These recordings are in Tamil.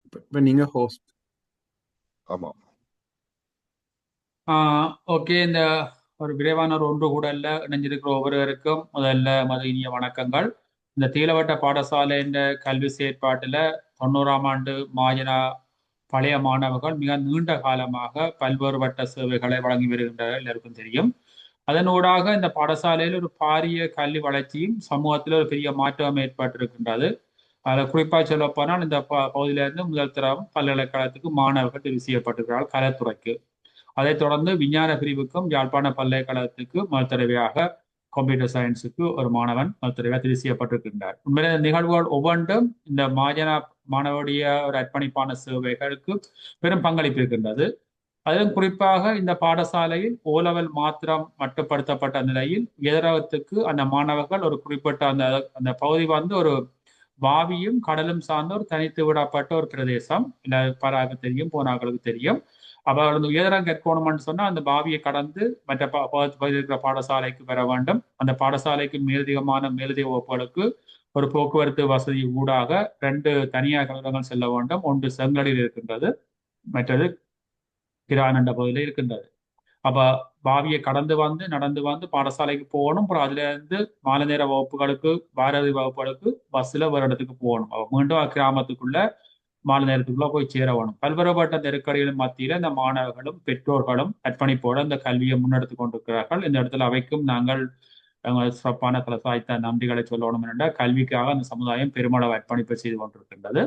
இப்ப நீங்க ஹோஸ்ட். ஆமா. ஓகே. இந்த ஒரு விரைவான ஒரு ஒன்று கூடல்ல இணைஞ்சிருக்கிற ஒவ்வொருவருக்கும் முதல்ல இனிய வணக்கங்கள். இந்த தீலவட்ட பாடசாலை என்ற கல்வி செயற்பாட்டில் 90ஆம் ஆண்டு மாஜனா பழைய மாணவர்கள் மிக நீண்ட காலமாக பல்வேறுபட்ட சேவைகளை வழங்கி வருகின்றனர், எல்லாருக்கும் தெரியும். அதனூடாக இந்த பாடசாலையில் ஒரு பாரிய கல்வி வளர்ச்சியும் சமூகத்தில் ஒரு பெரிய மாற்றம் ஏற்பட்டிருக்கின்றது. அதில் குறிப்பாக சொல்லப்போனால் இந்த பகுதியிலிருந்து முதல் தரம் பல்கலைக்கழகத்துக்கு மாணவர்கள் தெரிவு செய்யப்பட்டிருக்கிறார்கள் கலைத்துறைக்கு. அதைத் தொடர்ந்து விஞ்ஞான பிரிவுக்கும் யாழ்ப்பாண பல்கலைக்கழகத்துக்கு முதல் தடவையாக கம்ப்யூட்டர் சயின்ஸுக்கு ஒரு மாணவன் முதல் தடவையாக தெரிவு செய்யப்பட்டிருக்கின்றார். உண்மையிலே இந்த நிகழ்வுகள் ஒவ்வொன்றும் இந்த மாஜனா மாணவருடைய ஒரு அர்ப்பணிப்பான சேவைகளுக்கு பெரும் பங்களிப்பு இருக்கின்றது. அதிலும் குறிப்பாக இந்த பாடசாலையில் ஓலெவல் மாத்திரம் மட்டுப்படுத்தப்பட்ட நிலையில் எதிரகத்துக்கு அந்த மாணவர்கள் ஒரு குறிப்பிட்ட அந்த அந்த பகுதி ஒரு வாவியும் கடலும் சார்ந்த ஒரு தனித்து விடப்பட்ட ஒரு பிரதேசம். இல்லை பராக தெரியும், போனாக்களுக்கு தெரியும். அப்ப அந்த உயரம் கற்கணும்னு சொன்னா அந்த பாவியை கடந்து மற்ற பகுதியில் இருக்கிற பாடசாலைக்கு வர வேண்டும். அந்த பாடசாலைக்கு மேலதிக வகுப்புகளுக்கு ஒரு போக்குவரத்து வசதி ஊடாக ரெண்டு தனியார் கழகங்கள் செல்ல வேண்டும். ஒன்று செங்கலில் இருக்கின்றது, மற்றது கிரான் என்ற பகுதியில் இருக்கின்றது. அப்ப பாவியை கடந்து வந்து நடந்து வந்து பாடசாலைக்கு போகணும். அப்புறம் அதுல இருந்து மாலை நேர வகுப்புகளுக்கு பாரதி வகுப்புகளுக்கு பஸ்ல ஒரு இடத்துக்கு போகணும். அப்ப மீண்டும் கிராமத்துக்குள்ள மாலை நேரத்துக்குள்ள போய் சேர வேணும். பல்வேறுபட்ட நெருக்கடிகளின் மத்தியில இந்த மாணவர்களும் பெற்றோர்களும் அர்ப்பணிப்போடு இந்த கல்வியை முன்னெடுத்து கொண்டிருக்கிறார்கள். இந்த இடத்துல அவைக்கும் நாங்கள் சிறப்பான பல சாய்த்த நன்றிகளை சொல்லணும் என்றால், கல்விக்காக அந்த சமுதாயம் பெருமளவு அர்ப்பணிப்பை செய்து கொண்டிருக்கின்றது.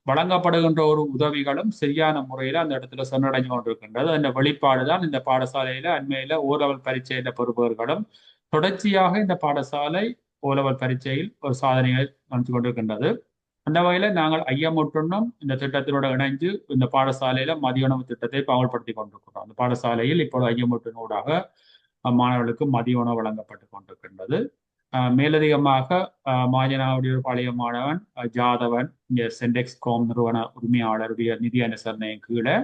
வழங்கப்படுகின்ற ஒரு உதவிகளும் சரியான முறையில் அந்த இடத்துல சென்றடைஞ்சு கொண்டிருக்கின்றது. அந்த வெளிப்பாடுதான் இந்த பாடசாலையில அண்மையில ஓலெவல் பரீட்சையில பெறுபவர்களும் தொடர்ச்சியாக இந்த பாடசாலை ஓலெவல் பரீட்சையில் ஒரு சாதனையை நடத்தி கொண்டிருக்கின்றது. அந்த வகையில நாங்கள் ஐயமுற்றுன்னும் இந்த திட்டத்தினோட இணைஞ்சு இந்த பாடசாலையில மதிய உணவு திட்டத்தை அமல்படுத்தி கொண்டிருக்கிறோம். அந்த பாடசாலையில் இப்போது ஐயமுற்றினூடாக மாணவர்களுக்கு மதிய உணவு வழங்கப்பட்டு கொண்டிருக்கின்றது. மேலதிகமாக மாஜனாவுடைய ஒரு பழைய மாணவன் ஜாதவன் இங்கே சென்டெக்ஸ் கோம் நிறுவன உரிமையாளருடைய நிதி அனுசரணையின் கீழே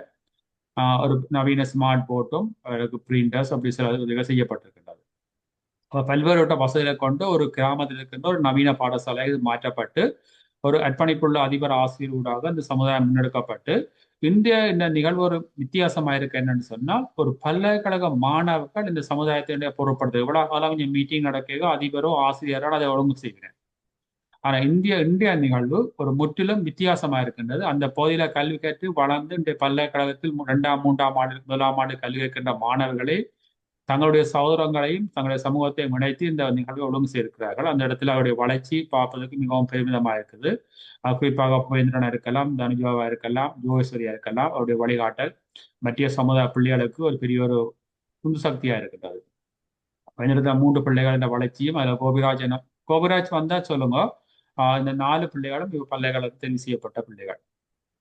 ஒரு நவீன ஸ்மார்ட் போர்ட்டும் அவருக்கு பிரிண்டர்ஸ் அப்படி சில உதவிகள் செய்யப்பட்டிருக்கின்றது. பல்வேறுபட்ட வசதிகளை கொண்டு ஒரு கிராமத்தில் இருக்கின்ற ஒரு நவீன பாடசாலை இது மாற்றப்பட்டு ஒரு அர்ப்பணிப்புள்ள அதிபர் ஆசிரியர் ஊடாக இந்த சமுதாயம் முன்னெடுக்கப்பட்டு இந்த நிகழ்வு ஒரு வித்தியாசமா இருக்கு. என்னன்னு சொன்னால், ஒரு பல்கலைக்கழக மாணவர்கள் இந்த சமுதாயத்தினுடைய பொருட்படுத்து இவ்வளவு காலம் கொஞ்சம் மீட்டிங் நடக்க அதிபரோ ஆசிரியரோ அதை ஒழுங்கு செய்கிறேன். ஆனா இந்திய நிகழ்வு ஒரு முற்றிலும் வித்தியாசமா இருக்கின்றது. அந்த பகுதியில கல்வி கற்று வளர்ந்து இன்றைய பல்கலைக்கழகத்தில் 2ஆம் 3ஆம் ஆண்டு 1ஆம் ஆண்டு கல்வி கற்கின்ற மாணவர்களே தங்களுடைய சகோதரங்களையும் தங்களுடைய சமூகத்தையும் இணைத்து இந்த நிகழ்வை ஒழுங்கு செய்திருக்கிறார்கள். அந்த இடத்துல அவருடைய வளர்ச்சி பார்ப்பதற்கு மிகவும் பெருமிதமா இருக்குது. குறிப்பாக புவேந்திரனா இருக்கலாம், தனுஜாவா இருக்கலாம், ஜோகேஸ்வரியா இருக்கலாம். அவருடைய வழிகாட்டல் மத்திய சமுதாய பிள்ளைகளுக்கு ஒரு பெரிய ஒரு உந்து சக்தியா இருக்கிறது. இந்த 3 பிள்ளைகள் இந்த வளர்ச்சியும் அதில் கோபிராஜ் வந்தா சொல்லுங்க. இந்த 4 பிள்ளைகளும் பல்கலைக்கழகத்தில் தெரிவு செய்யப்பட்ட பிள்ளைகள்.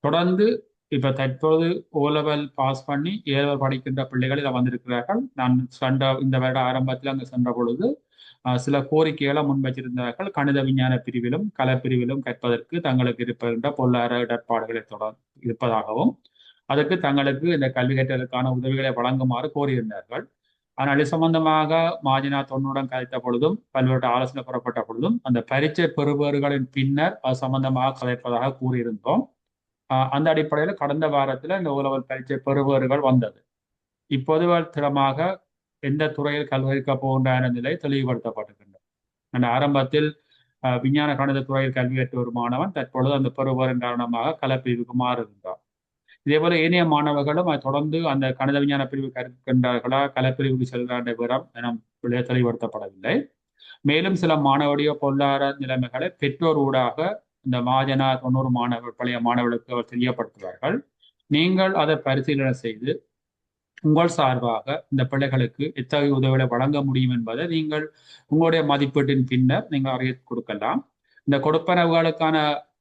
தொடர்ந்து இப்ப தற்போது ஓலெவல் பாஸ் பண்ணி ஏலவல் படிக்கின்ற பிள்ளைகள் இதில் வந்திருக்கிறார்கள். நான் இந்த வருட ஆரம்பத்தில் அங்கு சென்ற பொழுது சில கோரிக்கைகளை முன் வச்சிருந்தார்கள். கணித விஞ்ஞான பிரிவிலும் கலைப்பிரிவிலும் கற்பதற்கு தங்களுக்கு இருக்கின்ற பொருளாதார இடர்பாடுகளை தொடர் இருப்பதாகவும் அதற்கு தங்களுக்கு இந்த கல்வி கற்றலுக்கான உதவிகளை வழங்குமாறு கோரியிருந்தார்கள். ஆனால் இது சம்பந்தமாக மாஜினா தொன்னுடன் கதைத்த பொழுதும் பல்வேறு ஆலோசனை பெறப்பட்ட பொழுதும் அந்த பரீட்சை பெறுபவர்களின் பின்னர் அது சம்பந்தமாக கதைப்பதாக கூறியிருந்தோம். அந்த அடிப்படையில் கடந்த வாரத்தில் இந்த உலக பரீட்சை பெறுபவர்கள் வந்தது. இப்போது திடமாக எந்த துறையில் கல்விக்க போகின்ற நிலை தெளிவுபடுத்தப்பட்டிருக்கின்றது. அந்த ஆரம்பத்தில் விஞ்ஞான கணித துறையில் கல்வி கற்ற ஒரு மாணவன் தற்பொழுது அந்த பெறுபவரின் காரணமாக கலப்பிரிவுக்கு மாறுகின்றார். இதே போல ஏனைய மாணவர்களும் அதை தொடர்ந்து அந்த கணித விஞ்ஞான பிரிவு கற்கின்றார்களா கலப்பிரிவுக்கு செல்கின்ற விவரம் என தெளிவுபடுத்தப்படவில்லை. மேலும் சில மாணவருடைய பொருளாதார நிலைமைகளை பெற்றோர் ஊடாக இந்த மாஜனா 90 மாணவர் பழைய மாணவர்களுக்கு அவர் தெரியப்படுத்துவார்கள். நீங்கள் அதை பரிசீலனை செய்து உங்கள் சார்பாக இந்த பிள்ளைகளுக்கு எத்தகைய உதவிகளை வழங்க முடியும் என்பதை நீங்கள் உங்களுடைய மதிப்பீட்டின் பின்னர் நீங்கள் அறிய கொடுக்கலாம். இந்த கொடுப்பனவுகளுக்கான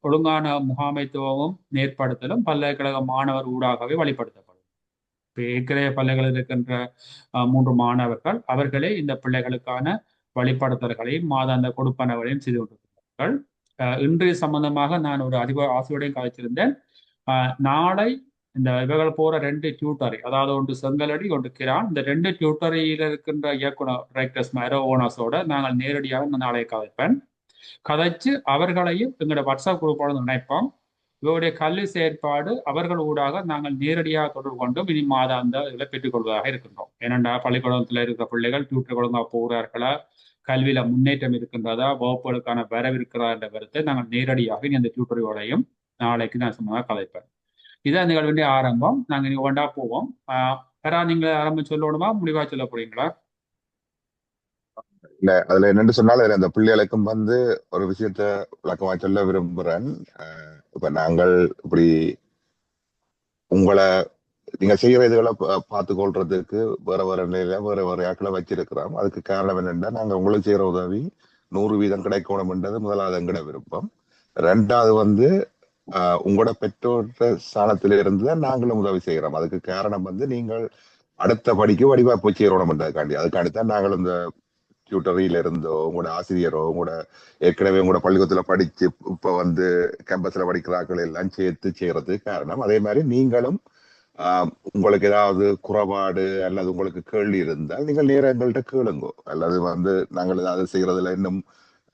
ஒழுங்கான முகாமைத்துவமும் நேர்படுத்தலும் பல்கலைக்கழக மாணவர் ஊடாகவே வழிபடுத்தப்படும். இப்போ ஏற்கனவே பல்கலைக்கழக இருக்கின்ற 3 மாணவர்கள் அவர்களே இந்த பிள்ளைகளுக்கான வழிபடுத்தல்களையும் மாதாந்த கொடுப்பனவுகளையும் செய்து கொண்டிருக்கிறார்கள். இன்றைய சம்பந்தமாக நான் ஒரு ஆசிரியரையும் கதைச்சிருந்தேன். நாளை இந்த இவர்கள் போற 2 டியூட்டரி, அதாவது ஒன்று செங்கலடி ஒன்று கிரான், இந்த 2 டியூட்டரியில் இருக்கின்ற இயக்குனர் டைரக்டர்ஸ் மேரோ ஓனர்ஸோட நாங்கள் நேரடியாக நாளை கதைப்பேன். கதைச்சு அவர்களையும் எங்களோட வாட்ஸ்அப் குரூப்போட நினைப்போம். இவருடைய கல்வி செயற்பாடு அவர்கள் ஊடாக நாங்கள் நேரடியாக தொடர்பு கொண்டும் இனி மாதாந்த இதில் பெற்றுக்கொள்வதாக இருக்கின்றோம். ஏனென்றா பள்ளிக்கூடத்தில் இருக்கிற பிள்ளைகள் டியூட்டர் ஒழுங்காக போகிறார்களா, கல்வியில முன்னேற்றம் இருக்கின்றதா, வகுப்புகளுக்கான வரவிருக்கிறதா என்ற கருத்தை நாங்கள் நேரடியாக இனி அந்த டியூட்டரோடையும் நாளைக்கு நான் சும்மா கதைப்பேன். இதான் நிகழ்வுடைய ஆரம்பம். நாங்கள் இனி ஒன்றா போவோம். வேற நீங்க ஆரம்பம் சொல்லணுமா, முடிவா சொல்ல போறீங்களா? இல்ல அதுல என்னன்னு சொன்னாலும் அதுல அந்த பிள்ளைகளுக்கும் ஒரு விஷயத்த விளக்கமா சொல்ல விரும்புறேன். இப்ப நாங்கள் இப்படி உங்களை நீங்க செய்யற இதுகளை பார்த்து கொள்றதுக்கு வேற வேற நிலையில வேற வேற ஆட்களை வச்சிருக்கிறோம். அதுக்கு காரணம் என்னன்னா, நாங்க உங்களுக்கு செய்யற உதவி 100% கிடைக்கணும்ன்றது முதலாவது எங்கட விருப்பம். ரெண்டாவது உங்களோட பெற்றோர் ஸ்தானத்தில இருந்து தான் நாங்களும் உதவி செய்கிறோம். அதுக்கு காரணம் நீங்கள் அடுத்த படிக்கு வடிவா போய் சேரணும்ன்றதுக்காண்டி. அதுக்காண்டி தான் நாங்கள் இந்த டியூட்டரியில இருந்தோ உங்களோட ஆசிரியரோ உங்களோட ஏற்கனவே உங்களோட பள்ளிக்கூடத்துல படிச்சு இப்ப கேம்பஸ்ல படிக்கிறார்கள் எல்லாம் சேர்த்து செய்யறதுக்கு காரணம். அதே மாதிரி நீங்களும் உங்களுக்கு ஏதாவது குறைபாடு அல்லது உங்களுக்கு கேள்வி இருந்தால் நீங்கள் நேரம் எங்கள்கிட்ட கேளுங்கோ. அல்லது நாங்கள் ஏதாவது செய்யறதுல இன்னும்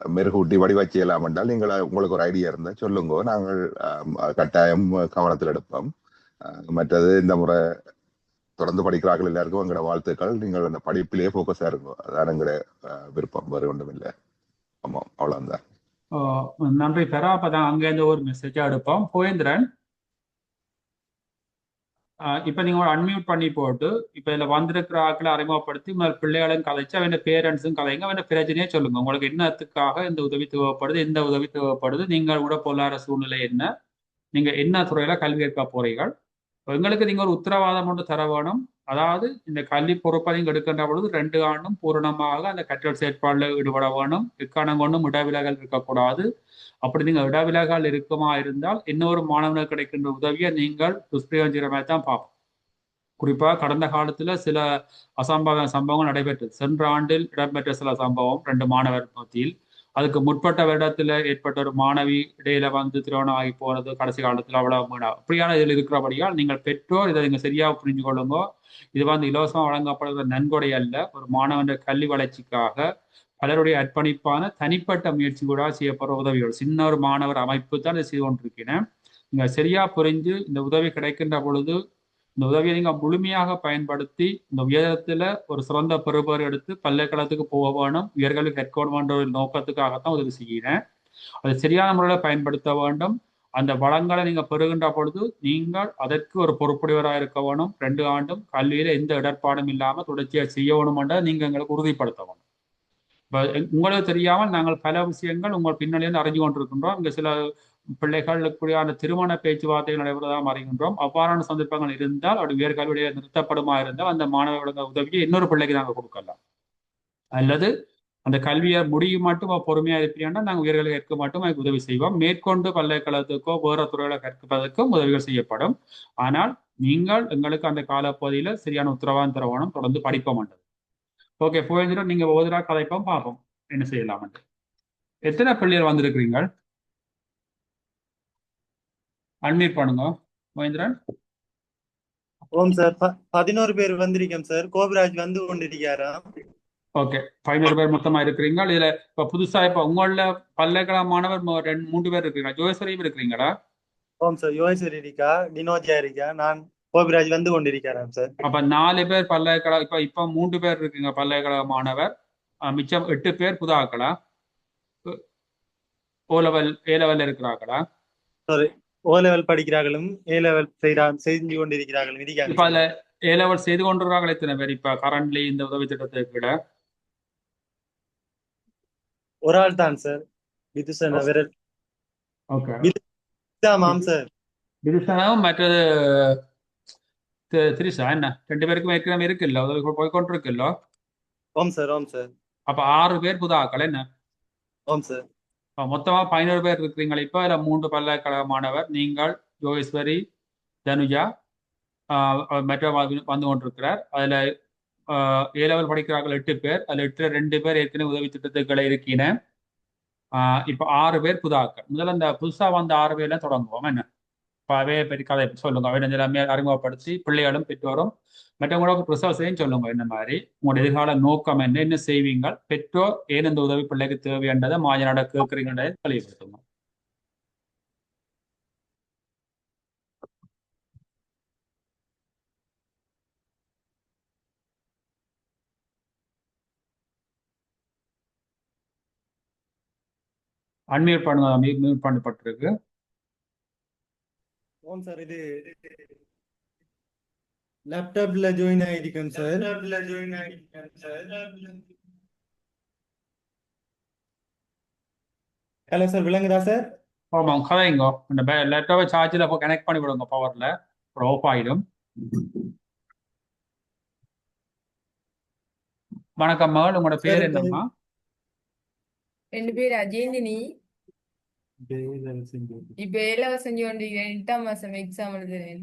மெருகூட்டி வடிவா செய்யலாம் என்றால் நீங்கள் உங்களுக்கு ஒரு ஐடியா இருந்தால் சொல்லுங்கோ. நாங்கள் கட்டாயம் கவனத்தில் எடுப்போம். மற்றது இந்த முறை தொடர்ந்து படிக்கிறார்கள் எல்லாருக்கும் எங்களோட வாழ்த்துக்கள். நீங்கள் அந்த படிப்பிலேயே போக்கஸா இருக்கும். அதான் எங்களோட விருப்பம், வேறு ஒன்றும் இல்லை. ஆமாம், அவ்வளவுதான். நன்றி பெறா. அப்பதான் அங்கேருந்து ஒரு மெசேஜா எடுப்போம். போயேந்திரன், இப்ப நீங்க ஒரு அன்மியூட் பண்ணி போட்டு இப்ப இதுல வந்திருக்கிற ஆட்களை அறிமுகப்படுத்தி உங்கள் பிள்ளைகளையும் கதைச்சு அவன் பேரண்ட்ஸும் கதைங்க, அவன் பிரச்சனையே சொல்லுங்க. உங்களுக்கு என்னத்துக்காக இந்த உதவி தேவைப்படுது, எந்த உதவி தேவைப்படுது, நீங்கள் கூட பொருளாதார சூழ்நிலை என்ன, நீங்க என்ன துறையில கல்வி கற்க போறீர்கள், எங்களுக்கு நீங்க ஒரு உத்தரவாதம் ஒன்று தர வேணும். அதாவது இந்த கல்வி பொறுப்பை நீங்க எடுக்கின்ற பொழுது 2 ஆண்டும் பூரணமாக அந்த கற்றல் செயற்பாடுல ஈடுபட வேணும். இக்காரணம் கொண்டும் இடவிலகல் இருக்கக்கூடாது. அப்படி நீங்க இடவிலகல் இருக்குமா இருந்தால் இன்னொரு மாணவனுக்கு கிடைக்கின்ற உதவியை நீங்கள் துஷ்பிரயோஜனமாக தான் பார்ப்போம். குறிப்பாக கடந்த காலத்துல சில சம்பவங்கள் நடைபெற்றது. சென்ற ஆண்டில் இடம்பெற்ற சில சம்பவம் 2 மாணவர் மத்தியில், அதுக்கு முற்பட்ட வருடத்துல ஏற்பட்ட ஒரு மாணவி இடையில திருமணம் ஆகி போறது, கடைசி காலத்துல அவ்வளவு அப்படியான இதில் இருக்கிறபடியால் நீங்கள் பெற்றோர் இதை நீங்க சரியாக புரிஞ்சு கொள்ளுங்க. இது இலவசமா வழங்கப்படுகிற நன்கொடை அல்ல. ஒரு மாணவன் கல்வி வளர்ச்சிக்காக பலருடைய அர்ப்பணிப்பான தனிப்பட்ட முயற்சி கூட செய்யப்படுற உதவிகள். சின்ன ஒரு மாணவர் அமைப்பு தான் இதை செய்து கொண்டிருக்கிறேன். நீங்க சரியா புரிஞ்சு இந்த உதவி கிடைக்கின்ற பொழுது இந்த உதவியை நீங்க முழுமையாக பயன்படுத்தி இந்த உயரத்துல ஒரு சிறந்த பெறுபேறு எடுத்து பல்கலைக்கழகத்துக்கு போக வேணும், உயர்கல்வி கற்க வேண்ட ஒரு நோக்கத்துக்காகத்தான் உதவி செய்கிறேன். அதை சரியான முறையில் பயன்படுத்த வேண்டும். அந்த வளங்களை நீங்க பெறுகின்ற பொழுது நீங்கள் அதற்கு ஒரு பொறுப்புடையவராக இருக்க வேணும். 2 ஆண்டும் கல்வியில எந்த இடர்பாடும் இல்லாம தொடர்ச்சியா செய்ய வேணும்ன்றதை நீங்க எங்களுக்கு உறுதிப்படுத்த வேணும். உங்களுக்கு தெரியாமல் நாங்கள் பல விஷயங்கள் உங்கள் பின்னணியிலிருந்து அறிஞ்சு கொண்டிருக்கின்றோம். இங்க சில பிள்ளைகளுக்குரியான திருமண பேச்சுவார்த்தைகள் நடைபெறுவதாக அறிகின்றோம். அவ்வாறான சந்தர்ப்பங்கள் இருந்தால் அவருடைய உயர்கல்வியுடைய நிறுத்தப்படுமா இருந்தால் அந்த மாணவர்களோட உதவியை இன்னொரு பிள்ளைக்கு நாங்கள் கொடுக்கலாம். அல்லது அந்த கல்வியை முடியும் மட்டும் பொறுமையா இருப்பீங்கன்னா நாங்கள் உயர்கல்வி கற்க மட்டும் அதுக்கு உதவி செய்வோம். மேற்கொண்டு பல்கலைக்கழகத்துக்கோ வேற துறைகளை கற்பதற்கும் உதவிகள் செய்யப்படும். ஆனால் நீங்கள் எங்களுக்கு அந்த காலப்பகுதியில சரியான உத்தரவாதம் தரவானம் தொடர்ந்து படிக்க மாட்டோம். ஓகே, போயிருந்துடும். நீங்க ஒவ்வொரு கதைப்போம் பார்ப்போம் என்ன செய்யலாம். எத்தனை பிள்ளைகள் வந்திருக்கிறீங்க? அன்மியூட் பண்ணுங்க மகேந்திரன். ஓம் சார், 11 பேர் வந்திருக்கோம் சார். கோபிராஜ் வந்து கொண்டிருக்காராம். ஓகே, 11 பேர் மொத்தமா இருக்கிறீங்க. இதுல இப்ப புதுசா இப்ப உங்கள பல்கலைக்கழக மாணவர் 2-3 பேர் இருக்கிறீங்க. ஜோயஸ்வரியும் இருக்கிறீங்களா? ஓம் சார், யோகேஸ்வரி இருக்கா, டினோஜா இருக்கா, நான் கோபிராஜ் வந்து கொண்டிருக்காராம் சார். அப்ப 4 பேர் பல்கலைக்கழக, இப்ப 3 பேர் இருக்கீங்க பல்கலைக்கழக மாணவர். மிச்சம் 8 பேர் புதாக்களா? ஏ லெவல் இருக்கிறார்களா? சாரி, ஓ லெவல் படிக்கிறார்களும் ஏ லெவல் செஞ்சு கொண்டிருக்கிறார்களும் இருக்காங்க. இப்ப அதுல ஏ லெவல் செய்து கொண்டிருக்கிறார்கள் எத்தனை பேர் இப்ப கரண்ட்லி இந்த உதவி திட்டத்துக்கு விட? ஒரு ஆள் தான் சார், விதுசன். ஓகே, மாம் சார், விதுசனும் மற்றது திரிஷா என்ன 2 பேருக்கும் ஏற்கனவே இருக்குல்ல, உதவி போய்கொண்டு இருக்குல்ல? ஓம் சார், ஓம் சார். அப்ப 6 பேர் புதாக்கள் என்ன? ஓம் சார். மொத்தமா 11 பேர் இருக்கிறீங்களா இப்ப? அதுல 3 பல்கலைக்கழக மாணவர், நீங்கள், யோகேஸ்வரி, தனுஜா, மற்ற வந்து கொண்டிருக்கிறார். அதுல ஏ லெவல் படிக்கிறார்கள் 8 பேர். அதுல 8 2 பேர் ஏற்கனவே உதவி திட்டத்துக்களை இருக்கிற. இப்ப 6 பேர் புதாக்கள். முதல்ல இந்த புதுசா வந்த 6 பேர்ல தொடங்குவோம் என்ன? இப்ப அவே பெரிய கதை சொல்லுங்க. அவை எல்லாமே அறிமுகப்படுத்தி பிள்ளைகளும் பெற்றோரும் மற்றவங்களுக்கு ப்ரிசர்வ்ஸையும் சொல்லுங்க. என்ன மாதிரி உங்களோட எதிர்கால நோக்கம் என்ன, என்ன செய்வீங்கள், பெற்றோர் ஏன் இந்த உதவி பிள்ளைக்கு தேவையானதை மாஜனாட கேட்குறீங்கன்றதை தெளிவுபடுத்துங்க. அன்மியூட் பண்ணுங்க, மியூட் பண்ணப்பட்டிருக்கு. ஓம் சார் இது லேப்டாப்ல ஜாயின் ஆயிருக்கேன் சார். ஹலோ சார், விளங்குதா சார்? ஆமாம், கதைங்கோ. இந்த லேப்டாப்பை சார்ஜில் அப்போ கனெக்ட் பண்ணி விடுங்க, பவரில் அப்புறம் ஆஃப் ஆகிடும். வணக்கம் மகள், உங்களோட சார் பேர் இப்ப என்னம்மா? என் பேர் அஜயந்தினி. இப்ப ஏழாவது செஞ்சு கொண்டிருக்கிறேன். 8ஆம் மாசம் எக்ஸாம் எழுதுறேன்.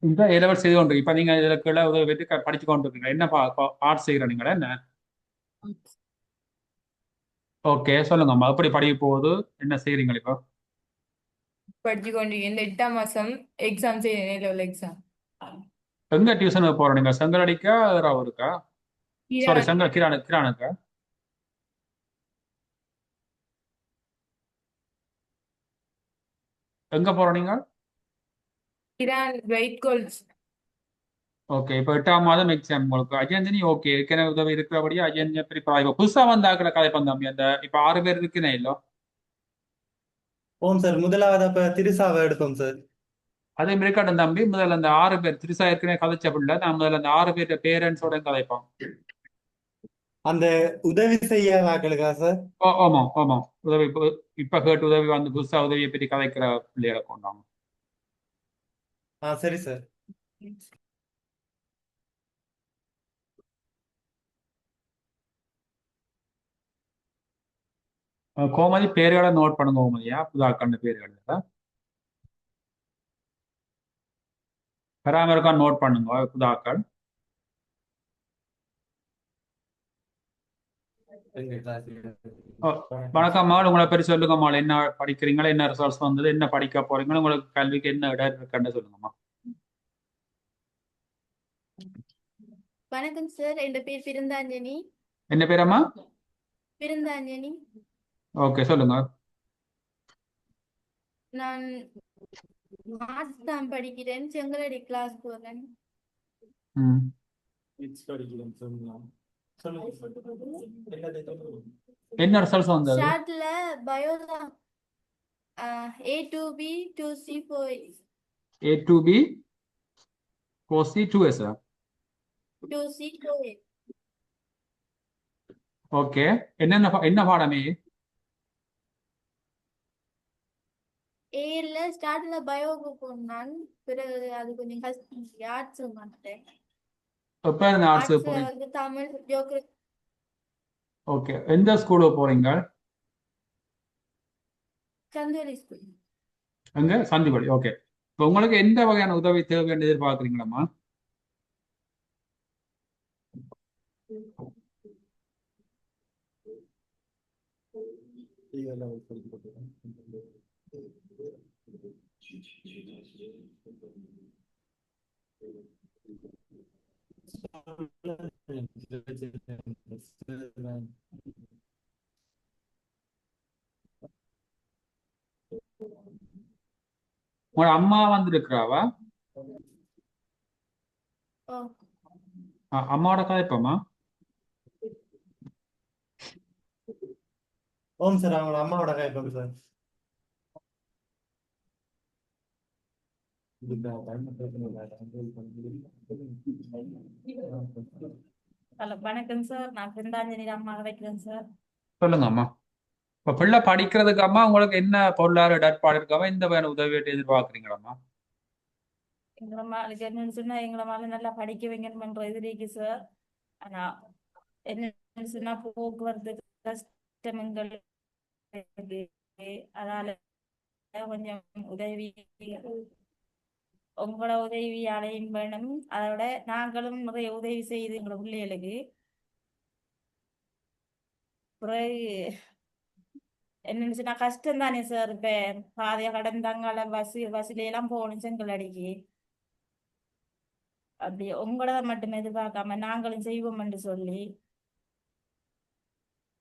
இந்த ஏலவர் செய்து கொண்டு இப்போ நீங்கள் இதில் கீழே உதவி படிச்சு கொண்டு இருக்கீங்க. என்ன ஆர்ட்ஸ் செய்கிற நீங்களா என்ன? ஓகே, சொல்லுங்கம்மா. எப்படி படிக்க போகுது, என்ன செய்கிறீங்க இப்போ? படிச்சு கொண்டிருக்கேன். இந்த 8ஆம் மாசம் எக்ஸாம் செய்யறேன். ஏ-லெவல் எக்ஸாம். எங்கே டியூஷனுக்கு போகிற நீங்கள்? செங்கலடிக்கா ராவூருக்கா? சாரி, கிரான் கிரானுக்கா? எங்கே போகிற நீங்கள்? Kiran wait goals. ஓகே, இப்போ 8ஆம் மாதம் எக்ஸாம் உங்களுக்கு. அஜயந்தினி ஓகே, ஏற்கனவே உதவி இருக்கிறபடி அஜயந்தினி ப்ரிப்பேர் இப்போ புதுசாக வந்தாக்கிற கதை பந்தாமி அந்த இப்போ 6 பேர் இருக்குனே இல்லை? ஓம் சார், முதலாவது அப்ப திருசாவை எடுப்போம் சார். அதே மாதிரி இருக்கட்டும் தம்பி, முதல்ல அந்த 6 பேர் திருசா ஏற்கனவே கதைச்ச பிள்ளை, நான் முதல்ல அந்த 6 பேர் பேரண்ட்ஸோட கதைப்போம். அந்த உதவி செய்யாதாக்களுக்கா சார்? ஆமாம் ஆமாம், உதவி இப்போ கேட்டு உதவி வந்து புதுசாக உதவியை பற்றி கதைக்கிற பிள்ளைகளை கொண்டாங்க. சரி சார். கோமதி பேர்களை நோட் பண்ணுங்க. கோமதியா புதாக்கண்ட பேர்கள் பராமரிக்கா நோட் பண்ணுங்க புதாக்கள். வணக்கம் மால், உங்களை பற்றி சொல்லுங்க மால். என்ன படிக்கிறீங்களா, என்ன ரிசல்ட்ஸ் வந்தது, என்ன படிக்க போறீங்களா, உங்களுக்கு கல்விக்கு என்ன இடம் இருக்குன்னு சொல்லுங்கம்மா. வணக்கம் சார், என் பேர் பிருந்தாஞ்சனி. என்ன பேரம்மா? பிருந்தாஞ்சனி. ஓகே, சொல்லுங்க. நான் மார்க்ஸ் தான் படிக்கிறேன். செங்கலடி கிளாஸ் போறேன். ம். என்ன ரிசல்ட்ஸ் வந்தது? ஸ்டார்ட்ல பயோ தான் A2B 2C 4A. A2B 4C 2S. 2C 4A. Okay, என்ன பாடமே? ஏல ஸ்டார்ட்ல பயோக்கு போனான். பிறகு அது கொஞ்சம் கஷ்டம். ஆர்ட்ஸ் மாட்டேன். எப்ப இருந்து ஆர்ட்ஸ் ஆர்ட்ஸ்ல போறீங்க? வந்து தமிழ் ஜியோகிராஃபி. ஓகே, எந்த ஸ்கூலுக்கு போறீங்க? சந்துவெளி ஸ்கூல். அங்க சந்திபடி. ஓகே, இப்போ உங்களுக்கு எந்த வகையான உதவி தேவைன்னு எதிர்பார்க்குறீங்களாம்மா? உங்களோட அம்மா வந்திருக்கிறாவா? ஓ, அம்மாவோட கதைப்பம்மா. ஓம் சார், அவங்களோட அம்மாவோட கேட்போம் சார். ஹலோ, வணக்கம் சார். நான் பிருந்தாஞ்சனி அம்மா வைக்கிறேன் சார். சொல்லுங்க அம்மா. இப்போ பிள்ளை படிக்கிறதுக்கு அம்மா உங்களுக்கு என்ன பொருளாதார இடர்பாடு இருக்காம இந்த வகையான உதவியை எதிர்பார்க்குறீங்களாம்மா? எங்களை மாளுக்கு என்னன்னு சொன்னா எங்களை மாலை நல்லா படிக்க வைக்கணும்ன்ற இது இருக்கு சார். ஆனா என்னன்னு சொன்னா போக்குவரத்து கஷ்டங்கள் இருக்கு. அதால கொஞ்சம் உதவி, உங்களோட உதவி அடையும் வேணும். அதோட நாங்களும் நிறைய உதவி செய்து எங்களோட பிள்ளைகளுக்கு. பிறகு என்னன்னு சொன்னா கஷ்டம் தானே சார். இப்ப பாதைய கடந்தாங்கள பஸ்ல எல்லாம் போகணும் செங்கலடிக்கு. அப்படி உங்களோட மட்டும் எதிர்பார்க்காம நாங்களும் செய்வோம் என்று சொல்லி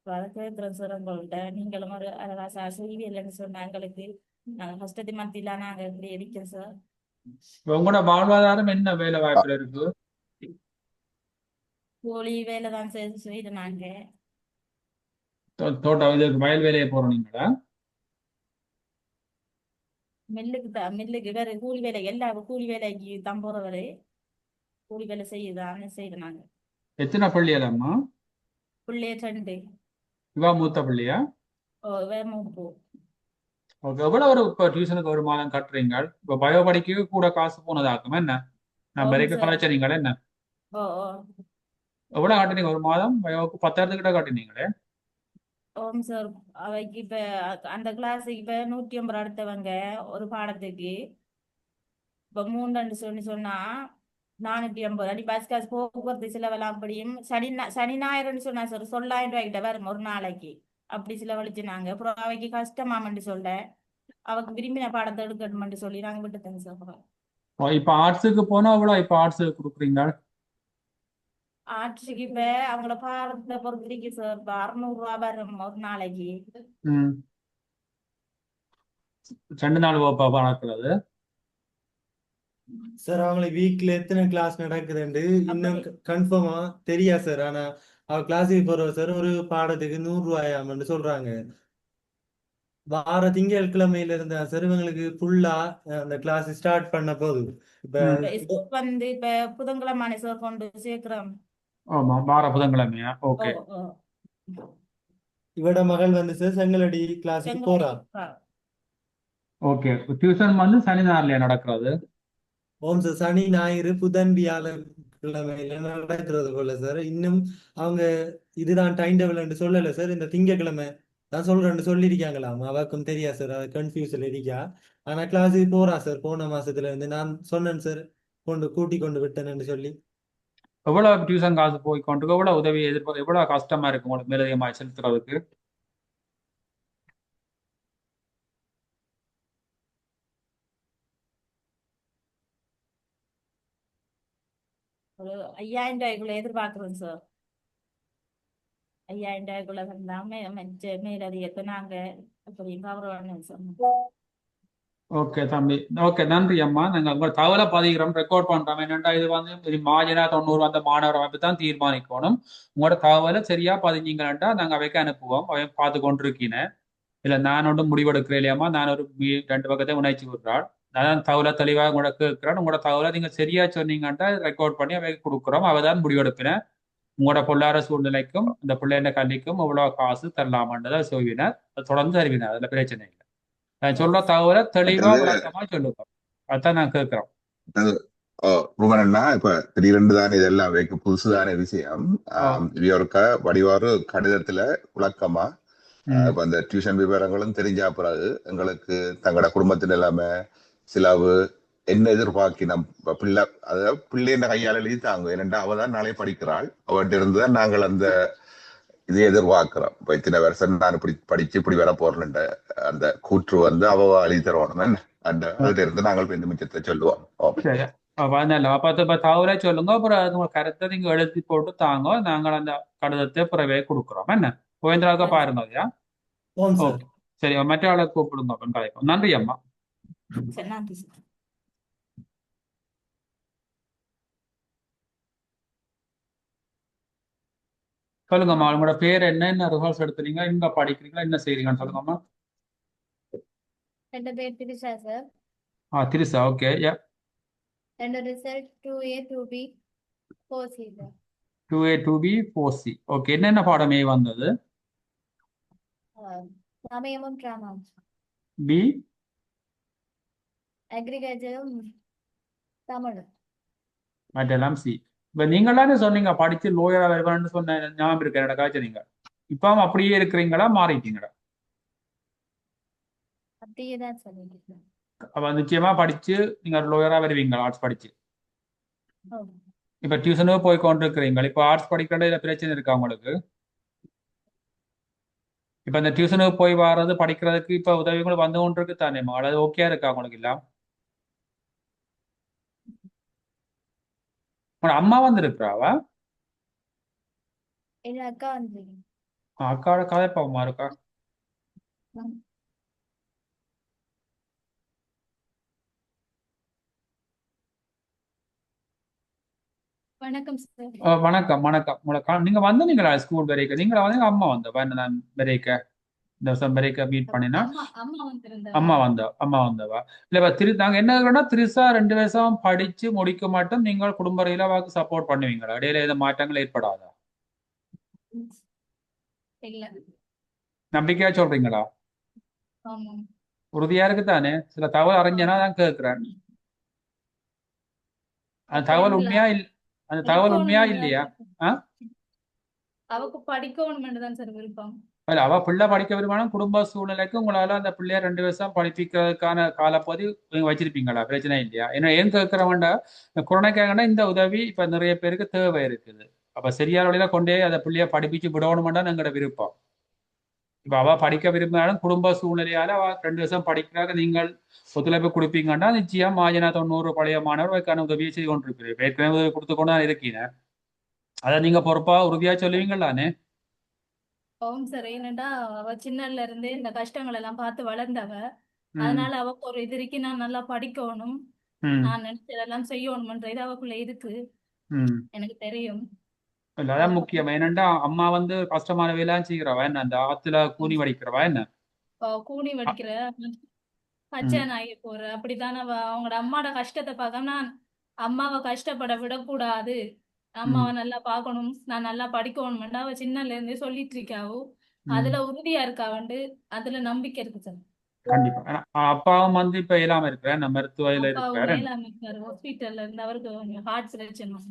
அதை கேட்கிறோம் சார். உங்கள்கிட்ட நீங்களும் ஒரு அழகா செய்வீங்கன்னு சொன்ன எங்களுக்கு நாங்க கஷ்டத்தை மத்தியில நாங்க இப்படி இருக்கோம் சார். உங்களோட வாழ்வாதாரம் என்ன வேலை வாய்ப்புல இருக்கு? கூலி வேலை தான் செய்து நாங்க. தோட்டம் இதுக்கு வயல் வேலையை போறோம் நீங்களா? மில்லுக்கு வேற கூலி வேலை எல்லா கூலி வேலைக்கு தான் போறவரு கூலி வேலை செய்யறாங்க. எத்தனை பள்ளியலாம்மா? பிள்ளைய 2. இவா மூத்த பள்ளியா? வேற 3. ஓகே. எவ்வளவு ஒரு இப்போ டியூஷனுக்கு ஒரு மாதம் கட்டுறீங்க? இப்போ பயோ படிக்க கூட காசு போனதாக்குமா என்ன? நான் ஓம் வரைக்கும் சார். கலைச்சறீங்களே என்ன? ஓ ஓ எவ்வளவு காட்டினீங்க ஒரு மாதம்? பயோவுக்கு 10,000 கிட்ட காட்டினீங்களே. ஓம் சார். அவைக்கு இப்ப அந்த கிளாஸுக்கு இப்ப 150 அடுத்தவங்க ஒரு பாடத்துக்கு இப்ப 3 சொன்னா 450. அடி பஸ் காசு போக்குவரத்து செலவெல்லாம் அப்படியும் சனி ஞாயிறுன்னு சொன்னா சார் 900 கிட்ட வரும் ஒரு நாளைக்கு. அப்படி செலவழிச்சுனாங்க. அப்புறம் அவைக்கு கஷ்டமாமன்னு சொல்ல அவக்கு விரும்பின பாடத்தை எடுக்கணும்னு சொல்லி நாங்க விட்டுட்டோங்க சார். இப்போ ஆர்ட்ஸுக்கு போனா எவ்வளவு இப்போ ஆர்ட்ஸுக்கு கொடுக்குறீங்க? ஆட்சிக்கு இப்ப அவங்கள பாடத்தை பொறுத்து இருக்கு சார். இப்ப 600 வரும் ஒரு நாளைக்கு. ம். 2 நாள் வகுப்பா நடக்கிறது? சார் அவங்களுக்கு வீக்ல எத்தனை கிளாஸ் நடக்குதுன்னு இன்னும் அப்படி கன்ஃபார்மா தெரியா சார். ஆனா அவ கிளாஸுக்கு போறவ சார் ஒரு பாடத்துக்கு 100 ரூபாயாமன்னு சொல்றாங்க. வார திங்கட்கிழமையில இருந்தா சார் இவங்களுக்கு ஃபுல்லா அந்த கிளாஸ் ஸ்டார்ட் பண்ண போகுது. இப்ப ம். இப்ப ஸ்கூல் வந்து இப்ப புதன்கிழமை சார் கொண்டு சேர்க்கிறோம். ஆமா, வார புதன்கிழமையா? ஓ ஓகே. ஓ இவட மகள் வந்து சார் செங்கலடி கிளாஸுக்கு செங்கலடி போறா. ஓகே. டியூஷன் வந்து சனி ஞாயிறுலயா நடக்கிறது? ஓம் சார் சனி ஞாயிறு புதன் வியாழன் கிழமையில நடக்கிறது போல சார். இன்னும் அவங்க இதுதான் டைம் டேபிள் சொல்லல சார். இந்த திங்கட்கிழமை தான் சொல்றேன்னு சொல்லியிருக்காங்களாம். அவக்கும் தெரியா சார். அவ கன்ஃபியூஸ்ல இருக்கா. ஆனா கிளாஸுக்கு போறா சார். போன மாசத்துல இருந்து நான் சொன்னேன் சார் கூட்டி கொண்டு விட்டேன்னு சொல்லி. எவ்வளவு டியூஷன் காசு போய் கொண்டு எவ்வளவு உதவி எதிர்பார்க்க எவ்வளவு கஷ்டமா இருக்கு உங்களுக்கு மேலதிகமாக செலுத்துறதுக்கு? ஒரு 5000 எதிர்பார்க்கிறோம் சார். 5000 வந்தாம மேலதிகத்தை நாங்க அப்படியும் கவர் பண்ணோம் சார். ஓகே தம்பி. ஓகே, நன்றி அம்மா. நாங்கள் உங்களை தகவலை பதிகிறோம், ரெக்கார்ட் பண்றோம். என்னென்னா இது வந்து இது மாஜனா 90 அந்த மாணவர் அமைப்பு தான் தீர்மானிக்கணும். உங்களோட தகவலை சரியா பதிஞ்சீங்கன்னா நாங்கள் அவைக்கு அனுப்புவோம். அவை பார்த்து கொண்டிருக்கீங்க. இல்லை நான் ஒன்றும் முடிவெடுக்கிறேன் இல்லையாம்மா. நான் ஒரு 2 பக்கத்தை உணர்ச்சி விடுறாள். நான் தகவலை தெளிவாக உங்களோட கேட்கிறேன். உங்களோட தகவலை நீங்கள் சரியா சொன்னீங்கன்னா ரெக்கார்ட் பண்ணி அவைக்கு கொடுக்குறோம். அவ தான் முடிவெடுப்பினேன். உங்களோட பொருளாதார சூழ்நிலைக்கும் இந்த பிள்ளைங்க கல்விக்கும் எவ்வளவு காசு தரலாமன்றதை சொல்வினர். அது தொடர்ந்து அறிவினர். அதுல பிரச்சனை இல்லை. நான் சொல்ற தகவலை தெளிவா மற்றது விளக்கமா சொல்லுங்க. அதான் நான் கேட்கிறோம். மற்றது, ரூபனண்ணா இப்ப திடீரென்று தானே இதெல்லாம் வைக்க புதுசுதானே விஷயம். இது ஒருக்கா வடிவாறு கடிதத்துல விளக்கமா இப்ப அந்த டியூஷன் விவரங்களும் தெரிஞ்சா பிறகு எங்களுக்கு தங்களோட குடும்பத்தின் எல்லாமே சிலவு என்ன எதிர்பார்க்கி நம் பிள்ளை அதாவது பிள்ளைன்ற கையால் எழுதி தாங்க. ஏனென்றா அவ தான் நாளை படிக்கிறாள். அவர்கிட்ட இருந்து தான் நாங்கள் அந்த இதை எதிர்பார்க்கிறோம். இப்ப இத்தனை வருஷம் நான் இப்படி படிச்சு இப்படி வர போறேன் அந்த கூற்று வந்து அவ எழுதி தருவானு அந்த அதுல இருந்து நாங்கள் இந்த மிச்சத்தை சொல்லுவோம். சரி. அப்ப தகவலை சொல்லுங்க. அப்புறம் அது உங்க கருத்தை நீங்க எழுதி போட்டு தாங்க. நாங்கள் அந்த கடிதத்தை பிறவே கொடுக்குறோம். என்ன கோவிந்தராக சரி பாருங்க ஐயா. ஓம் சார். ஓகே, சரி. மற்ற ஆளை கூப்பிடுங்க அப்படின்னு கலைப்போம். நன்றி அம்மா. சரி நன்றி சார். சொல்லுங்கம்மா, உங்களோட பேர் என்ன ரிஹர்ஸ் எடுத்துறீங்க, எங்க படிக்கிறீங்களா, என்ன செய்றீங்கன்னு சொல்லுங்கம்மா. என் பேர் திரிஷா சார். திரிசா. ஓகே. என்னோட result 2A 2B 4C sir. 2A 2B 4C. Okay. என்னென்ன பாடமே வந்தது? சமயமும் டிராமா, பி அக்ரிகல்ச்சரும் தமிழ். மற்றெல்லாம் சி. இப்ப நீங்களானே சொன்னீங்க படிச்சு லோயரா வருவான்னு சொன்ன ஞாபகம் இருக்கு என்னோட காய்ச்சல். நீங்க இப்போ அப்படியே இருக்கிறீங்களா, மாறிட்டீங்களா? அப்படியே தான் சொல்லியிருக்கேன். அப்ப நிச்சயமா படிச்சு நீங்க லோயரா வருவீங்களா ஆர்ட்ஸ் படிச்சு? ஓ, இப்ப டியூஷனுக்கு போய் கொண்டு இருக்கிறீங்க. இப்போ ஆர்ட்ஸ் படிக்கிறதுல பிரச்சனை இருக்கா உங்களுக்கு? இப்ப இந்த டியூஷனுக்கு போய் வர்றது படிக்கிறதுக்கு இப்ப உதவிகள் வந்து கொண்டு இருக்கு தானே, அது ஓகே இருக்கா உங்களுக்கு? இல்ல உங்களோட அம்மா வந்து இருக்கிறாவா? என் அக்கா வந்து அக்காவோட கதை பாவமா இருக்கா? வணக்கம் சார். வணக்கம் வணக்கம் நீங்க வந்து நீங்களா ஸ்கூல் வரைக்கும் நீங்களா வந்து அம்மா வந்த நான் வரைக்க இந்த வருஷம் வரைக்க மீட் பண்ணினா அம்மா அம்மா வந்திருந்தா. அம்மா வந்தவா இல்ல நாங்க என்ன இருக்கிறோம்னா திரிசா 2 வருஷம் படிச்சு முடிக்க மாட்டோம் நீங்கள் குடும்ப ரீதியில வாக்கு சப்போர்ட் பண்ணுவீங்களா இடையில ஏதாவது மாற்றங்கள் ஏற்படாதா இல்ல. நம்பிக்கையா சொல்றீங்களா ஆமா. உறுதியா இருக்கு தானே சில தகவல் அறிஞ்சனா தான் கேட்கிறேன் அந்த அப்படி தகவல் இல்ல. உண்மையா அந்த தகவல் உண்மையா இல்லையா ஆ அவக்கு படிக்கணும்னு தான் சார் விருப்பம். இல்ல அவ பிள்ளை படிக்க விரும்பினாலும் குடும்ப சூழ்நிலைக்கு உங்களால அந்த பிள்ளைய 2 வருஷம் படிப்பிக்கிறதுக்கான காலப்பகுதி நீங்க வச்சிருப்பீங்களா பிரச்சனை இல்லையா ஏன்னா ஏன் கேட்கிறவன்டா இந்த கொரோனாக்காகனா இந்த உதவி இப்ப நிறைய பேருக்கு தேவை இருக்குது அப்ப சரியான வழியில கொண்டே அந்த பிள்ளைய படிப்பிச்சு விடணுமெண்டா எங்களோட விருப்பம் இப்ப அவ படிக்க விரும்பினாலும் குடும்ப சூழ்நிலையால அவ 2 வருஷம் படிக்கிறாங்க நீங்கள் ஒத்துழைப்பு கொடுப்பீங்கன்னா நிச்சயம் மாஜனா 90 பழைய மாணவர் அதுக்கான உதவியை செய்து கொண்டிருக்கிறேன் ஏற்கனவே உதவி கொடுத்து கொண்டு தான் இருக்கீங்க அதை நீங்க பொறுப்பா உறுதியா சொல்லுவீங்களானே ஓம் சார். ஏன்னாடா அவ சின்னல இருந்தே இந்த கஷ்டங்கள் எல்லாம் பார்த்து வளர்ந்தவ. ம் அதனால அவக்கு ஒரு இது இருக்கு, நான் நல்லா படிக்கணும், ம் நான் நினைச்சதெல்லாம் செய்யணும்ன்ற இது அவக்குள்ள இருக்கு. ம் எனக்கு தெரியும். இல்ல அவ அதான் முக்கியம் என்னண்டா அம்மா வந்து கஷ்டமான வேலைலாம் செய்கிறவா என்ன அந்த ஆத்துல கூனி வடிக்கிறவா என்ன கூனி அ, வடிக்கிற பச்சை ம் நாய் போற அப்படித்தானே அவங்களோட அம்மாவோட கஷ்டத்தை பார்க்காம நான் அம்மாவை கஷ்டப்பட விடக்கூடாது, ம் அம்மாவை நல்லா பார்க்கணும், நான் நல்லா படிக்கணும்னு அவ சின்னல இருந்தே சொல்லிட்டு இருக்காவோ. ம் அதுல உறுதியா இருக்காவண்டு, அதுல நம்பிக்கை இருக்கு சார். கண்டிப்பா ஆனா, அப்பாவும் வந்து இப்ப இயலாம இருக்கிறேன் நம்ம மருத்துவயில அப்பாவும் இருக்கிறாரு மேலாம இருக்காரு, ஹாஸ்பிட்டல்ல இருந்து அவருக்கு கொஞ்சம் ஹார்ட் பிரச்சனை.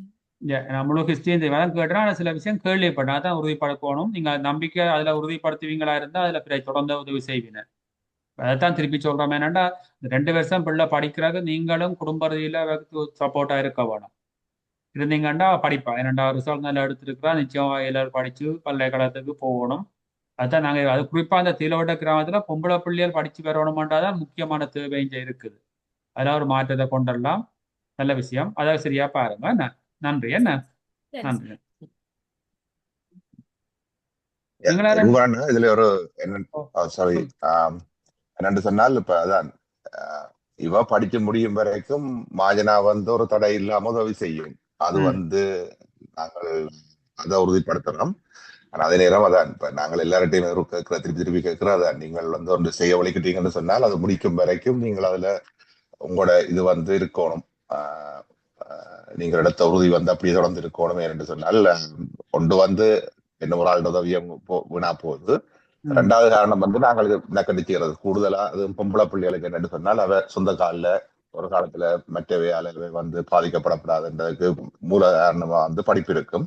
நம்மளும் ஹிஸ்டரியும் தெரியும் அதான் கேட்டேன் ஆனா சில விஷயம் கேள்விப்பட்டேன் அதான் உறுதிப்படுத்தணும் நீங்க நம்பிக்கை அதுல உறுதிப்படுத்துவீங்களா இருந்தா அதுல தொடர்ந்து உதவி செய்வீங்க அதைத்தான் திருப்பி சொல்றோம் என்னன்னா இந்த 2 வருஷம் பிள்ளை படிக்கிறாங்க நீங்களும் குடும்ப ரீதியில சப்போர்ட்டா இருக்க வேணும் இருந்தீங்கன்னா படிப்பா 2வது ரிசல்ட் நல்லா எடுத்திருக்கிறா நிச்சயம் எல்லாரும் படிச்சு பல்கலைக்கழகத்துக்கு போகணும் அதான் நாங்க அது குறிப்பா அந்த தீலவட்ட கிராமத்துல பொம்பளை பிள்ளைகள் படிச்சு வரணுமாட்டாதான் முக்கியமான தேவை இங்க இருக்குது அதெல்லாம் ஒரு மாற்றத்தை கொண்டுடலாம் நல்ல விஷயம் அதை சரியா பாருங்க என்ன நன்றி என்ன சரி சார். நன்றி நீங்களா ருவான் இதுல ஒரு என்ன ஓ, சாரி சொல். என்னன்னு சொன்னால் இப்ப அதான் இவ படிச்சு முடியும் வரைக்கும் மாஜனா வந்து ஒரு தடை இல்லாம உதவி செய்யும் அது ம் வந்து நாங்கள் அதை உறுதிப்படுத்தணும் ஆனா அதே நேரம் அதான் இப்ப நாங்கள் எல்லார்ட்டையும் கேட்கிற திருப்பி திருப்பி கேட்கிற அதான் நீங்கள் வந்து ஒன்று செய்ய வலிக்கிட்டீங்கன்னு சொன்னால் அது முடிக்கும் வரைக்கும் நீங்கள் அதுல உங்களோட இது வந்து இருக்கணும் ஆஹ் நீங்கள் எடுத்த உறுதி வந்து அப்படியே தொடர்ந்து இருக்கணும் என்று சொன்னால் கொண்டு வந்து என்ன ஒரு ஆள் உதவியம் வீணா போகுது 2வது காரணம் வந்து நாங்கள் இது நக்கடிச்சுக்கிறது கூடுதலா அது பொம்பளை பிள்ளைகளுக்கு என்னன்னு சொன்னால் அவ சொந்த காலில் ஒரு காலத்துல மற்றவையால வந்து பாதிக்கப்படக்கூடாதுன்றதுக்கு மூல காரணமா வந்து படிப்பு இருக்கும்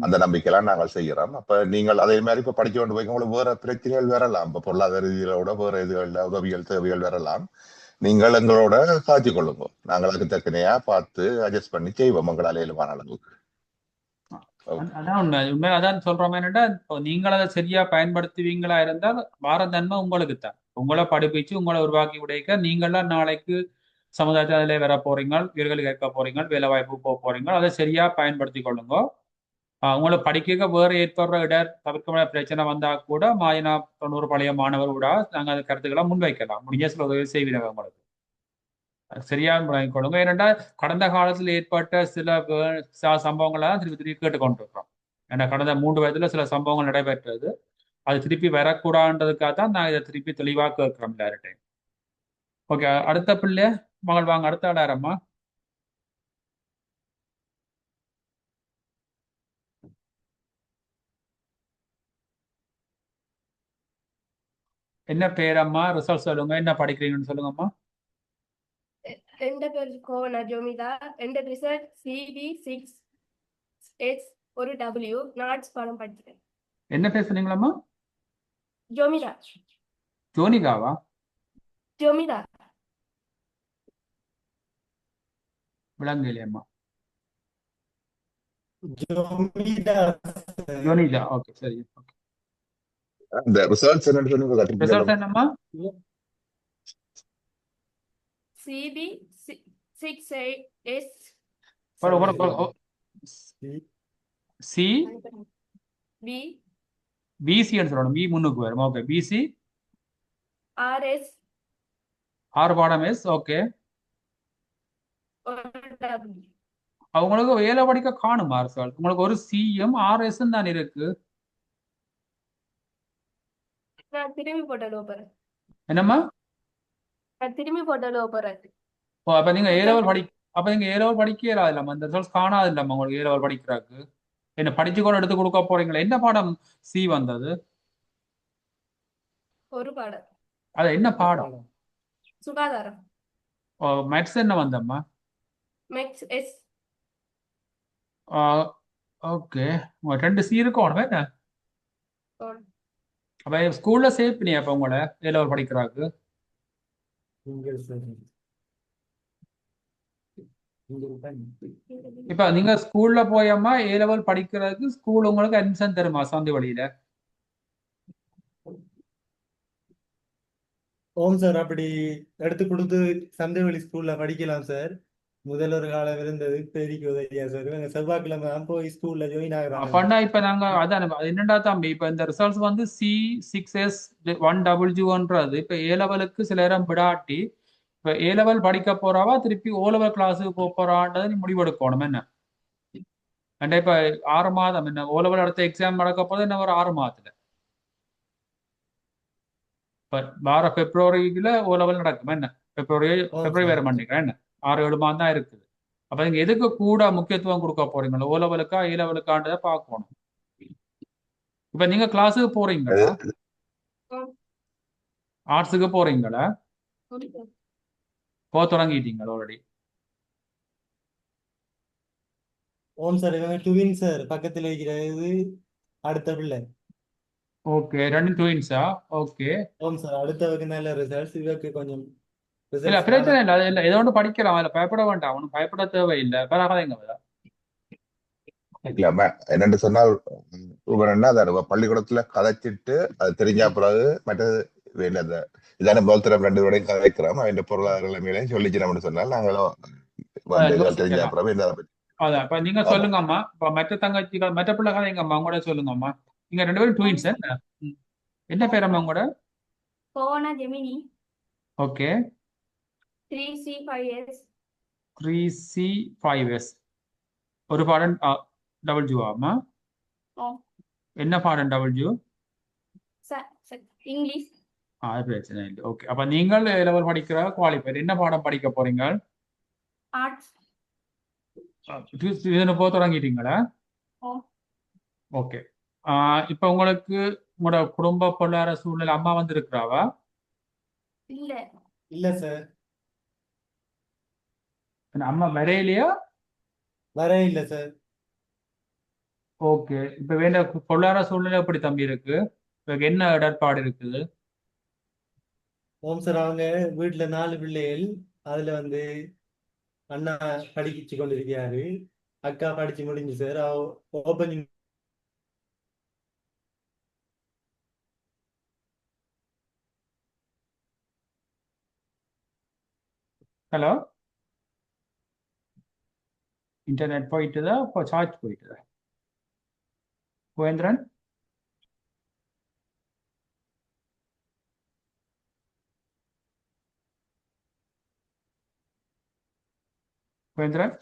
அந்த நம்பிக்கையெல்லாம் நாங்கள் செய்கிறோம் அப்ப நீங்கள் அதே மாதிரி இப்ப படிக்க கொண்டு போய் உங்களுக்கு வேற பிரச்சனைகள் வரலாம் இப்ப பொருளாதார ரீதியிலோட வேற இதுகள்ல உதவிகள் தேவைகள் வரலாம் நீங்கள் எங்களோட காய்ச்சி கொள்ளுங்க நாங்கள் அதுக்கு தக்கனையா பார்த்து அட்ஜஸ்ட் பண்ணி செய்வோம் உங்களால் இயலுமான அளவுக்கு அதான் உண்மை அதான் சொல்றோம் என்னன்னா இப்போ நீங்கள் அதை சரியா பயன்படுத்துவீங்களா இருந்தால் வார நன்மை உங்களுக்கு தான் உங்களை படிப்பிச்சு உங்களை உருவாக்கி உடைக்க நீங்களாம் நாளைக்கு சமுதாயத்தில் அதில் வர போறீங்க வீடுகளுக்கு கேட்க போறீங்க வேலை வாய்ப்பு போக போறீங்க அதை சரியா பயன்படுத்தி கொள்ளுங்க உங்களை படிக்க வேறு ஏற்படுற தவிர்க்க முடியாத பிரச்சனை வந்தா கூட மாயினா 90 பழைய மாணவர் கூட நாங்கள் அந்த கருத்துக்களை முன்வைக்கலாம் முடிஞ்ச சில உதவி செய்வீங்க உங்களுக்கு சரியான முறையில் கொடுங்க ஏனென்றா கடந்த காலத்தில் ஏற்பட்ட சில சம்பவங்களை தான் திருப்பி திருப்பி கேட்டுக்கொண்டிருக்கிறோம் ஏன்னா கடந்த 3 வயதுல சில சம்பவங்கள் நடைபெற்றது அது திருப்பி வரக்கூடாதுன்றதுக்காக தான் நான் இதை திருப்பி தெளிவாக கேட்கிறோம் எல்லார்ட்டையும் ஓகே அடுத்த பிள்ளை மகள் வாங்க அடுத்த ஆடாரம்மா என்ன பேரம்மா ரிசல்ட் சொல்லுங்க என்ன படிக்கிறீங்கன்னு சொல்லுங்கம்மா എന്റെ പേര് കോവന ജോമിത എന്റെ റിസൾട്ട് CB6S ഒരു W நான் ஆர்ட்ஸ் பாடம் படிக்கிறேன். என்ன பேசுறீங்களாம்மா ஜோமிதா ஜோனிகாவா ஜோமிதா விளங்கலையம்மா ஜோமிதா ஜோனிதா ஓகே சரி ஓகே இந்த ரிசல்ட்ஸ் என்னன்னு சொன்னீங்க ரிசல்ட் என்னம்மா CB6S சி B பிசின்னு சொல்லணும் பி முன்னுக்கு வரும் ஓகே பிசி RS 6 பாடம் எஸ் ஓகே ஒரு W அவங்களுக்கு வேலை படிக்க காணுமா ரிசல்ட்? உங்களுக்கு ஒரு சிஎம் ஆர்எஸ் தான் இருக்கு. நான் திரும்பி போட்டு போறேன். என்னம்மா? நான் திரும்பி போட்டு போறேன். ஓ, அப்ப நீங்க ஏ லெவல் ரிசல்ட் படி அப்ப நீங்க ஏ லெவல் படிக்கல இல்லாம இந்த ரிசல்ட்ஸ் காணாது இல்லாம உங்களுக்கு ஏ லெவல் படிக்கிறதுக்கு என்ன படிச்சு கூட எடுத்து கொடுக்க போறீங்களா? என்ன பாடம் சி வந்தது? ஒரு பாடம் அது என்ன பாடம்? சுகாதாரம். மேத்ஸ் என்ன வந்தம்மா? Maths S. ஓகே, ரெண்டு சி இருக்கும் என்ன? அப்ப ஸ்கூல்ல சேர்ப்பினியா அப்ப உங்களோட ஏ லெவல் படிக்கிறாக்கு? இங்க சார் இப்ப நீங்க ஸ்கூல்ல போயம்மா ஏ லெவல் படிக்கிறதுக்கு ஸ்கூல் உங்களுக்கு அட்மிஷன் தருமா சந்தி வழியில? ஓம் சார் அப்படி எடுத்து கொடுத்து சந்தைவெளி ஸ்கூல்ல படிக்கலாம் சார். முதல் ஒரு காலம் இருந்தது பெரிய உதவியா சார். இவங்க செவ்வாய்க்கிழமை தான் போய் ஸ்கூல்ல ஜாயின் ஆகுறாங்க. அப்பண்டா இப்ப நாங்க அதான் அது என்னடா தம்பி, இப்ப இந்த ரிசல்ட்ஸ் வந்து C6S1W1ன்றது இப்ப ஏ லெவலுக்கு சில நேரம் விடாட்டி இப்ப ஏ லெவல் படிக்க போறாவா திருப்பி ஓ லெவல் கிளாஸுக்கு போக போறான்றதை நீ முடிவெடுக்கணும் என்ன. அண்டா இப்ப 6 மாதம் என்ன ஓ லெவல் அடுத்த எக்ஸாம் நடக்க போது என்ன ஒரு 6 மாதத்துல இப்ப வார பிப்ரவரியில ஓ லெவல் நடக்கும் என்ன. பிப்ரவரி ஓம் பிப்ரவரி சார். வேற மாட்டேங்கிறேன் என்ன. 6-7 மாதம் தான் இருக்குது. அப்ப நீங்க எதுக்கு கூட முக்கியத்துவம் கொடுக்க போறீங்களா? ஓ லெவலுக்கா ஏ லெவலுக்கான்றதை பார்க்கணும். இப்ப நீங்க கிளாஸுக்கு போறீங்களா? ஆர்ட்ஸுக்கு போறீங்களா? போக தொடங்கிட்டீங்களா ஆல்ரெடி? ஓம் சார் இவங்க டுவின் சார் பக்கத்துல இருக்கிறது அடுத்த பிள்ளை. ஓகே, ரெண்டு ட்வின்ஸா? ஓகே. ஓம் சார் அடுத்தவருக்கு நல்ல ரிசல்ட்ஸ், இவருக்கு கொஞ்சம் இல்ல ரிசல்ட்ஸ் பிரச்சனை இல்லை, அது இல்லை, ஏதோ ஒன்று படிக்கலாம், அதில் பயப்பட வேண்டாம், ஒன்றும் பயப்பட தேவையில்லை. பரவாயில்லைங்க. இல்ல என்னன்னு சொன்னால் என்ன அதை பள்ளிக்கூடத்துல கதைச்சிட்டு அது தெரிஞ்ச பிறகு மற்றது அந்த இதான பௌத்தரம் 2 வரையும் கதைக்கிறோம். அவன் பொருளாதார நிலைமையிலையும் சொல்லிச்சு சொன்னால் நாங்களும் வந்து இதால் தெரிஞ்ச யோசிக்கலாம். பிறகு என்ன அதை பற்றி. அதான் இப்ப நீங்க ஆமா. சொல்லுங்கம்மா. இப்ப மற்ற தங்கச்சிகள் மற்ற பிள்ளை கதைங்கம்மா, உங்களோட சொல்லுங்கம்மா. நீங்க 2 பேரும் ட்வின்ஸ் என்ன? என்ன பேரம்மா உங்களோட? போனா ஜெமினி ஓகே. 3C5S. 3C5S. ஒரு பாடம் டபுள்யூஆமா? என்ன பாடம் டபுள்யூ? இங்கிலீஷ். அது பிரச்சனை இல்லை. ஓகே, அப்ப நீங்கள் லெவல் படிக்கிற குவாலிஃபைட் என்ன பாடம் படிக்க போறீங்க? ஆர்ட்ஸ். இதுன்னு போக தொடங்கிட்டீங்களா? ஓகே. இப்ப உங்களுக்கு உங்களோட குடும்ப பொருளாதார சூழ்நிலை அம்மா வந்து இருக்கிறாவா? இல்ல இல்ல சார் அம்மா வரையிலையா? வர இல்ல சார். ஓகே. இப்ப வேண்ட பொருளாதார சூழ்நிலை எப்படி தம்பி இருக்கு? இப்ப என்ன இடர்பாடு இருக்குது? ஓம் சார் அவங்க வீட்டுல 4 பிள்ளைகள், அதுல வந்து அண்ணா படிச்சு கொண்டிருக்கிறாரு, அக்கா படிச்சு முடிஞ்சு சார். ஓப்பனிங் ஹலோ, இன்டர்நெட் போயிட்டுதா? இப்போ சார்ஜ் போயிட்டுதா? கோவேந்திரன், கோவேந்திரன்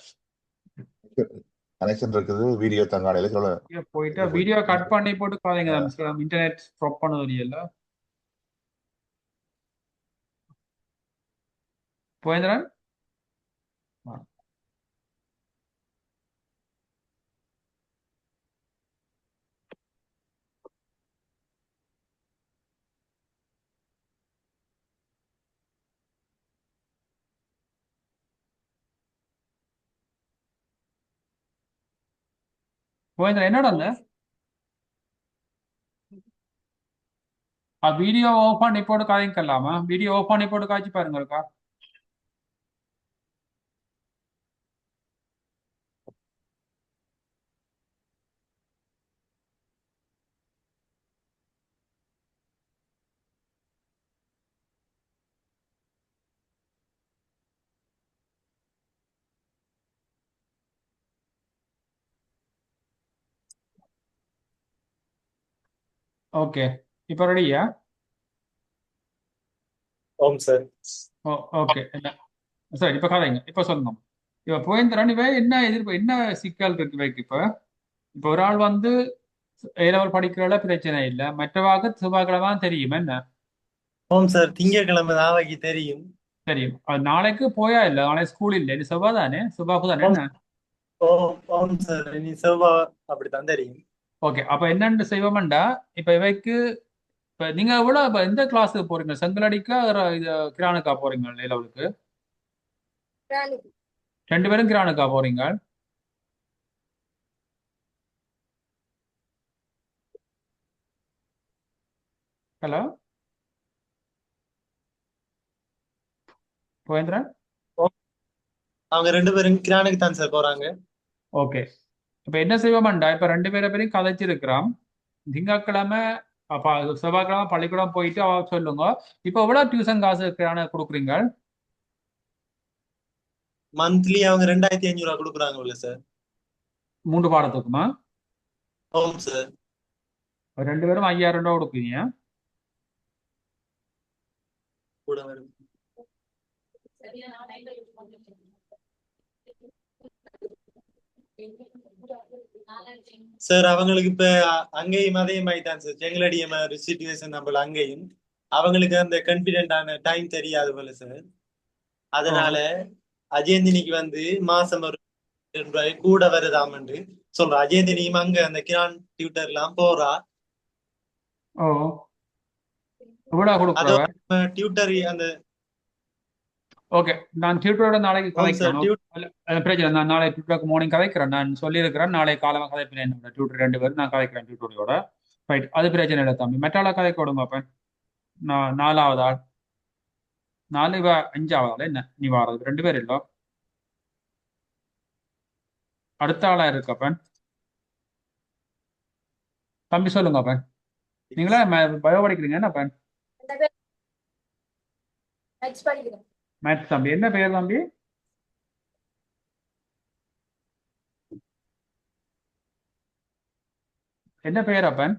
கனெக்ஷன் இருக்குது. வீடியோ தங்காடையில சொல்ல போயிட்டு வீடியோ கட் பண்ணி போட்டு காலைங்க தான் இன்டர்நெட் ஸ்டாப் பண்ணது இல்ல. கோவேந்திரன் கோவேந்திரன் என்னடா அந்த வீடியோ ஆஃப் பண்ணி போட்டு காய்க்கலாமா? வீடியோ ஆஃப் பண்ணி போட்டு காய்ச்சி பாருங்க இருக்கா. ஓகே, இப்போ ரெடியா? ஓம் சார். ஓகே, என்ன சரி, இப்போ கதைங்க, இப்போ சொல்லுங்க. இப்ப புவேந்திரன் இவ என்ன சிக்கல் இருக்கு இவைக்கு இப்ப ஒரு ஆள் வந்து ஏலவர் படிக்கிறதுல பிரச்சனை இல்லை, மற்றவாக செவ்வாய்க்கிழமை தெரியும் என்ன ஓம் சார், திங்கட்கிழமை தான் அவைக்கு தெரியும். தெரியும். அது நாளைக்கு போயா இல்லை, நாளைக்கு ஸ்கூல் இல்லை, இது செவ்வாய் தானே, செவ்வாய்க்கு தானே ஓம் என்ன. ஓம் சார், இனி செவ்வாய் அப்படித்தான் தெரியும். ஓகே, அப்ப என்னன்னு செய்வோம்டா, இப்ப இவைக்கு இப்ப நீங்க எவ்வளவு இப்ப எந்த கிளாஸுக்கு போறீங்க, செங்கலடிக்கா இது கிரானுக்கா போறீங்க ஏலவலுக்கு? ரெண்டு பேரும் கிரானுக்கா போறீங்க? ஹலோ புவேந்திரன். அவங்க ரெண்டு பேரும் கிரானுக்கு தான் சார் போறாங்க. ஓகே, இப்ப என்ன செய்வோம்டா, இப்ப ரெண்டு பேரையும் கதைச்சிருக்கிறோம். திங்கட்கிழமை அப்ப செவ்வாய்க்கிழமை பள்ளிக்கூடம் போயிட்டு அவ சொல்லுங்க. இப்ப எவ்வளவு டியூஷன் காசு கிரான கொடுக்குறீங்க? மந்த்லி அவங்க 2500 ரூபா கொடுக்குறாங்கல்ல சார். 3 பாடத்துக்குமா? ஓம் சார். ரெண்டு பேரும் 5000 ரூபா கொடுக்குறீங்க. கூட வரும் சார். அவங்களுக்கு இப்ப அங்கேயும் அதே மாதிரி தான் சார், செங்கலடிய மாதிரி சிச்சுவேஷன் நம்மள அங்கேயும். அவங்களுக்கு அந்த கான்பிடென்டான டைம் தெரியாது போல சார். அதனால அஜயந்தினிக்கு வந்து மாசம் ஒரு 2 ரூபாய் கூட வருதாமன்று சொல்ற. அஜயந்தினியும் அங்க அந்த கிரான் டியூட்டர் எல்லாம் போறா. ஓ, எவ்வளவு கொடுக்குறவ? அதோட டியூட்டர் அந்த ஓகே, நான் டியூட்டரோட நாளைக்கு ஓம் சார் கதைக்கிறேன். பிரச்சனை, நான் நாளை டியூட்டருக்கு மார்னிங் கதைக்கிறேன். நான் சொல்லியிருக்கிறேன் நாளை காலமா கதைப்பேன். என்னோட டியூட்டர் 2 பேரும் நான் கதைக்கிறேன் டியூட்டரோட. ரைட், அது பிரச்சனை இல்லை தம்பி. மெட்டால கதைக்க விடுங்க. அப்ப நான் 4வது ஆள், 4 இவ 5வது ஆள். என்ன நீ வாரது 2 பேர் இல்லோ? அடுத்த ஆளா இருக்கப்ப தம்பி சொல்லுங்க. அப்ப நீங்களே பயோ படிக்கிறீங்க என்ன? அப்ப மேத்ஸ் தம்பி. என்ன பேர் தம்பி? என்ன பேர் அப்பன்?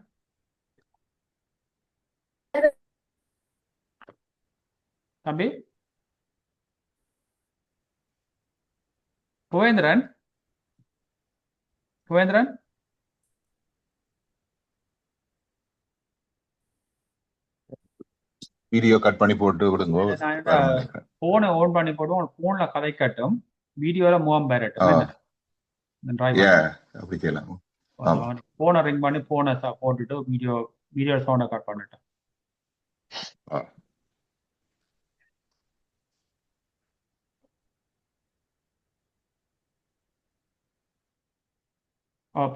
தம்பி புவேந்திரன். புவேந்திரன் வீடியோ கட் பண்ணி போட்டு விடுங்க. போனை ஓன் பண்ணி போட்டு உனக்கு போன்ல கதை கட்டும், வீடியோல முகம் பெறட்டும். அப்படி கேட்கலாம். போனை ரிங் பண்ணி போனை போட்டுட்டு வீடியோ சவுண்டை கட் பண்ணிட்டேன்.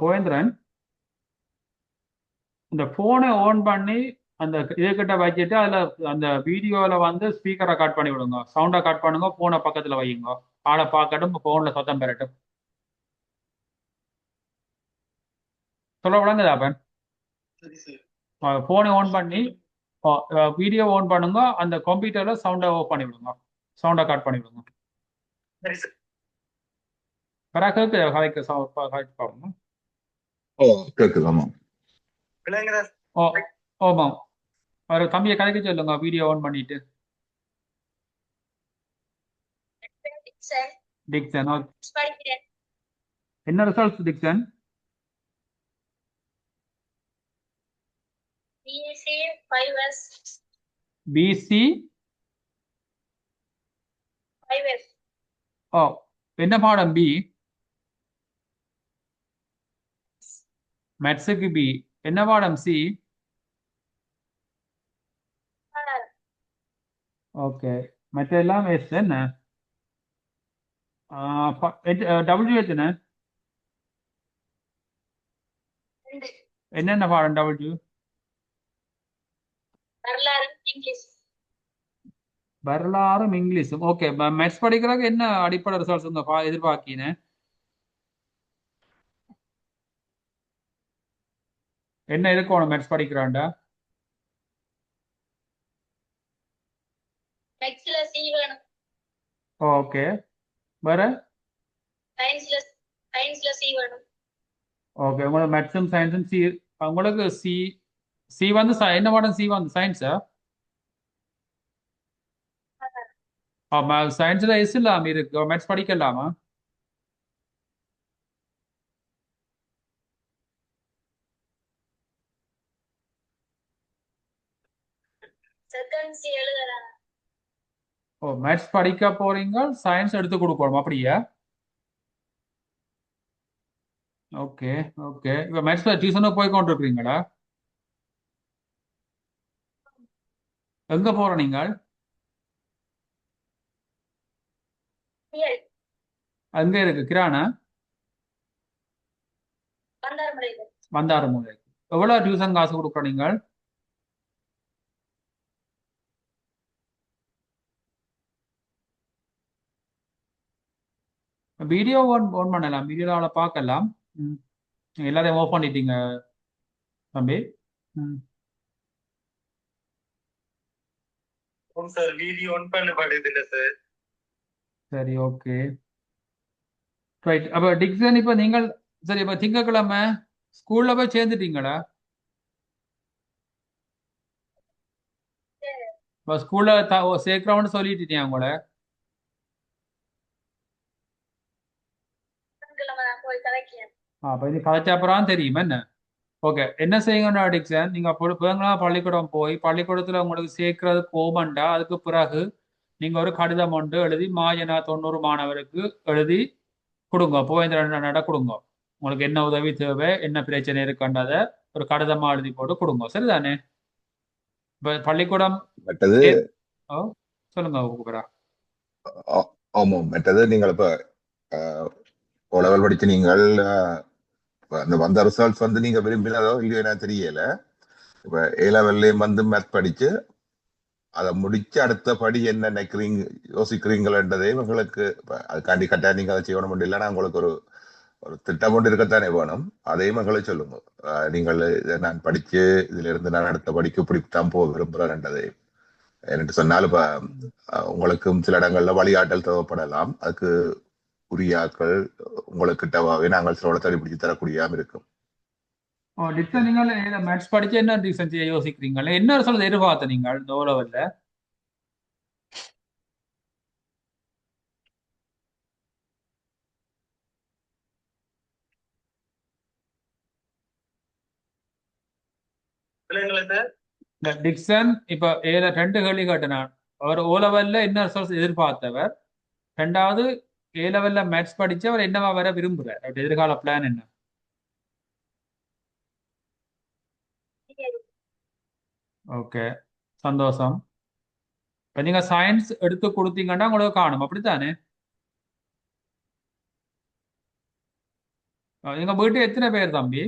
புவேந்திரன், இந்த போனை ஓன் பண்ணி அந்த இதுகிட்ட வச்சுட்டு அதுல அந்த வீடியோல வந்து ஸ்பீக்கரை கட் பண்ணி விடுங்க, சவுண்டை கட் பண்ணுங்க, போனை பக்கத்துல வையுங்க, ஆளை பார்க்கட்டும், போன்ல சத்தம் பெறட்டும். சொல்ல விளங்குதா அப்பன்? போனை ஓன் பண்ணி வீடியோ ஓன் பண்ணுங்க, அந்த கம்ப்யூட்டர்ல சவுண்டை ஆஃப் பண்ணி விடுங்க, சவுண்டை கட் பண்ணி விடுங்க. கேட்குது கதைக்கு பாருங்க. கேட்குது. ஆமா. ஓ ஆமாம், ஒரு தம்பியை கதைக்க சொல்லுங்க வீடியோ ஆன் பண்ணிட்டு. டிக்சன், என்ன ரிசல்ட் டிக்சன்? பிசி ஓ, என்ன பாடம்? பி மேத்ஸுக்கு பி. என்ன பாடம்? சி. ஓகே, மற்ற எல்லாம் எஸ். என்ன டபிள்யூ எத்தனை? என்னென்ன பாடம் டபிள்யூ? வரலாறும் இங்கிலீஷும். ஓகே, மேத்ஸ் படிக்கிறதுக்கு என்ன அடிப்படை ரிசல்ட்ஸ் எதிர்பார்க்கினேன்? என்ன இருக்கணும் மேத்ஸ் படிக்கிறான்டா? ஓகே, வேற? ஓகே, உங்களுக்கு மேத்ஸும் சயின்ஸும் சி. உங்களுக்கு சி. சி வந்து என்ன பாடம்? சி வந்து சயின்ஸா? சயின்ஸ்ல எஸ் இல்லாம இருக்கு, மேத்ஸ் படிக்கலாமா? ஓ மேத்ஸ் படிக்க போறீங்க, சயின்ஸ் எடுத்து கொடுக்கணும் அப்படியா? Okay okay. இப்போ மேத்ஸ்ல டியூஷனுக்கு போய் கொண்டு இருக்கிறீங்களா? எங்க போற நீங்கள்? அங்க இருக்கு கிரானா வந்தாரமுலை. எவ்வளவு டியூஷன் காசு கொடுக்குற நீங்கள்? வீடியோ ஓன் பண்ணலாம், வீடியோல பார்க்கலாம். ம். நீங்க எல்லாரையும் ஓப் பண்ணிட்டீங்க தம்பி. ம். சார் வீடியோ ஒன் பண்ணப்படுது இல்ல சார். சரி ஓகே ரைட். அப்ப டிக்சன் இப்ப நீங்கள் சரி இப்ப திங்கட்கிழமை ஸ்கூல்ல போய் சேர்ந்துட்டீங்களா? இப்ப ஸ்கூல்ல சேர்க்கிறவன்னு சொல்லிட்டீங்க உங்கள. அப்ப இது கதைச்ச அப்புறம் தெரியும் என்ன. ஓகே என்ன செய்யுங்கன்னா டிக்சன், நீங்க பிள்ளைங்களாம் பள்ளிக்கூடம் போய் பள்ளிக்கூடத்துல உங்களுக்கு சேர்க்கறது போமண்டா அதுக்கு பிறகு நீங்க ஒரு கடிதம் ஒன்று எழுதி மாயனா 90 மாணவருக்கு எழுதி கொடுங்க, போவேந்திர நட கொடுங்க. உங்களுக்கு என்ன உதவி தேவை, என்ன பிரச்சனை இருக்குன்றத ஒரு கடிதமா எழுதி போட்டு கொடுங்க, சரிதானே? இப்ப பள்ளிக்கூடம் மற்றது ஓ சொல்லுங்க குபரா. ஆமாம், மற்றது நீங்கள் இப்ப O level படிச்சு நீங்கள் அந்த வந்த ரிசல்ட்ஸ் வந்து நீங்க விரும்பினதோ இல்லையோ எனக்கு தெரியல. இப்ப A லெவல்லையும் வந்து மேத் படிச்சு அதை முடிச்சு அடுத்த படி என்ன நினைக்கிறீங்க யோசிக்கிறீங்களன்றதே உங்களுக்கு அதுக்காண்டி கட்டாயம் நீங்க அதை செய்யணும் இல்லைன்னா உங்களுக்கு ஒரு ஒரு திட்டம் கொண்டு இருக்கத்தானே வேணும். அதையும் எங்களுக்கு சொல்லுங்க. நீங்கள் இதை நான் படிச்சு இதுல இருந்து நான் அடுத்த படிக்க இப்படித்தான் போக விரும்புறேன்றதை என்று சொன்னால் இப்ப உங்களுக்கும் சில இடங்கள்ல வழிகாட்டல் தேவைப்படலாம். அதுக்கு உரியாக்கள் உங்களுக்கிட்டவாவே நாங்கள் சில தள்ளி பிடிச்சு தரக்கூடியாம இருக்கும். டிக்சன் நீங்கள் மேத்ஸ் படிச்சு என்ன டிக்சன் செய்ய யோசிக்கிறீங்களா? என்ன சொல்றது எதிர்பார்த்த நீங்கள் இந்த ஓ லெவல்ல? டிக்சன் இப்ப ஏல 2 கேள்வி கேட்டனான். அவர் ஓ லெவல்ல என்ன ரிசல்ட்ஸ் எதிர்பார்த்தவர், ரெண்டாவது ஏ லெவல்ல மேத்ஸ் படிச்சு அவர் என்னவா வர விரும்புறார், அவருடைய எதிர்கால பிளான் என்ன? ஓகே சந்தோஷம். இப்ப நீங்க சயின்ஸ் எடுத்து கொடுத்தீங்கன்னா உங்களுக்கு காணும் அப்படித்தானே? எங்க வீட்டு எத்தனை பேர் தம்பி?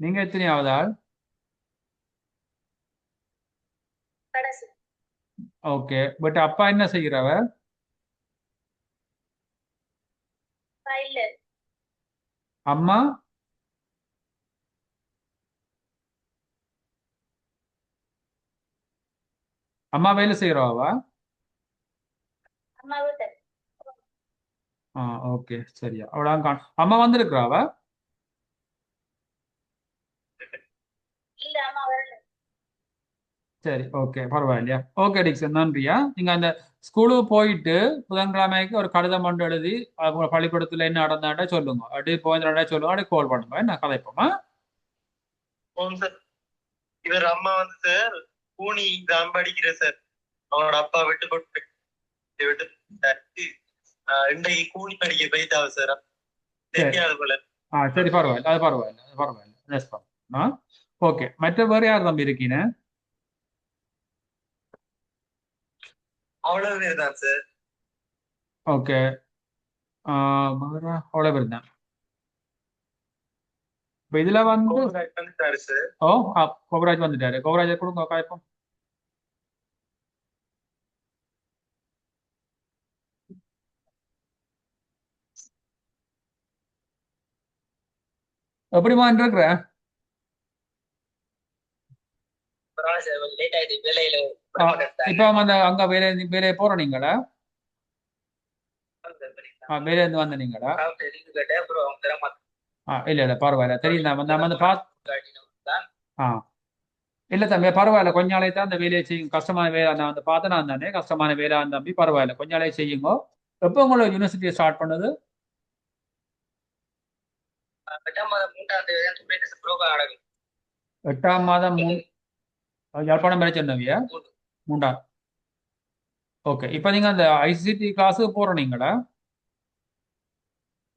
நீங்க எத்தனையாவது ஆள்? ஓகே பட் அப்பா என்ன செய்கிறவர்? அம்மா? அம்மா வேலை செய்யறவா? ஓகே சரியா அவ்வளோ அம்மா வந்திருக்கிறாவா? சரி ஓகே பரவாயில்லையா. ஓகே டிக்சன் நன்றியா. நீங்க அந்த ஸ்கூலுக்கு போயிட்டு புதன்கிழமைக்கு ஒரு கடிதம் ஒன்று எழுதி அவங்க பள்ளிக்கூடத்துல என்ன நடந்தாண்டா சொல்லுங்க, அப்படி போயிருந்தா சொல்லுங்க, அப்படி கால் பண்ணுங்க, என்ன கதைப்போமா? சார் இவர் அம்மா வந்து சார் கூனி எக்ஸாம் படிக்கிற சார். அவனோட அப்பா விட்டு போட்டு இன்றைக்கு கூனி படிக்க போயிட்டாவ சார். தெரியாது போல. சரி பரவாயில்ல, அது பரவாயில்ல, அது பரவாயில்ல. ஓகே மற்ற வேற யார் தம்பி இருக்கீங்க? அவ்வளவு பேர் தான் சார். ஓகே அவ்வளோ பேர் தான். இப்ப இதுல வந்து வந்துட்டாரு சார். கோபராஜ் வந்துட்டாரு. கோபராஜ் கொடுங்க காய்ப்போம். எப்படிமா இருக்கிற? இப்ப அந்த அங்க வேலையை போற நீங்களா? வேலையில இருந்து வந்த நீங்களா? இல்ல இல்ல பரவாயில்ல தெரியும். நம்ம அந்த இல்ல தம்பி பரவாயில்ல, கொஞ்ச நாளைக்கு தான் அந்த வேலையை செய்யும். கஷ்டமான வேலை நான் வந்து பார்த்தேன் நான் தானே, கஷ்டமான வேலை தம்பி பரவாயில்ல, கொஞ்ச நாளைக்கு செய்யுங்க. எப்போ உங்களை யூனிவர்சிட்டியை ஸ்டார்ட் பண்ணது? 8ஆம் மாதம் யாழ்ப்பாணம் வரை சொன்னவியா மூன்றாம். ஓகே, இப்போ நீங்க அந்த ஐசிடி கிளாஸுக்கு போற நீங்களா?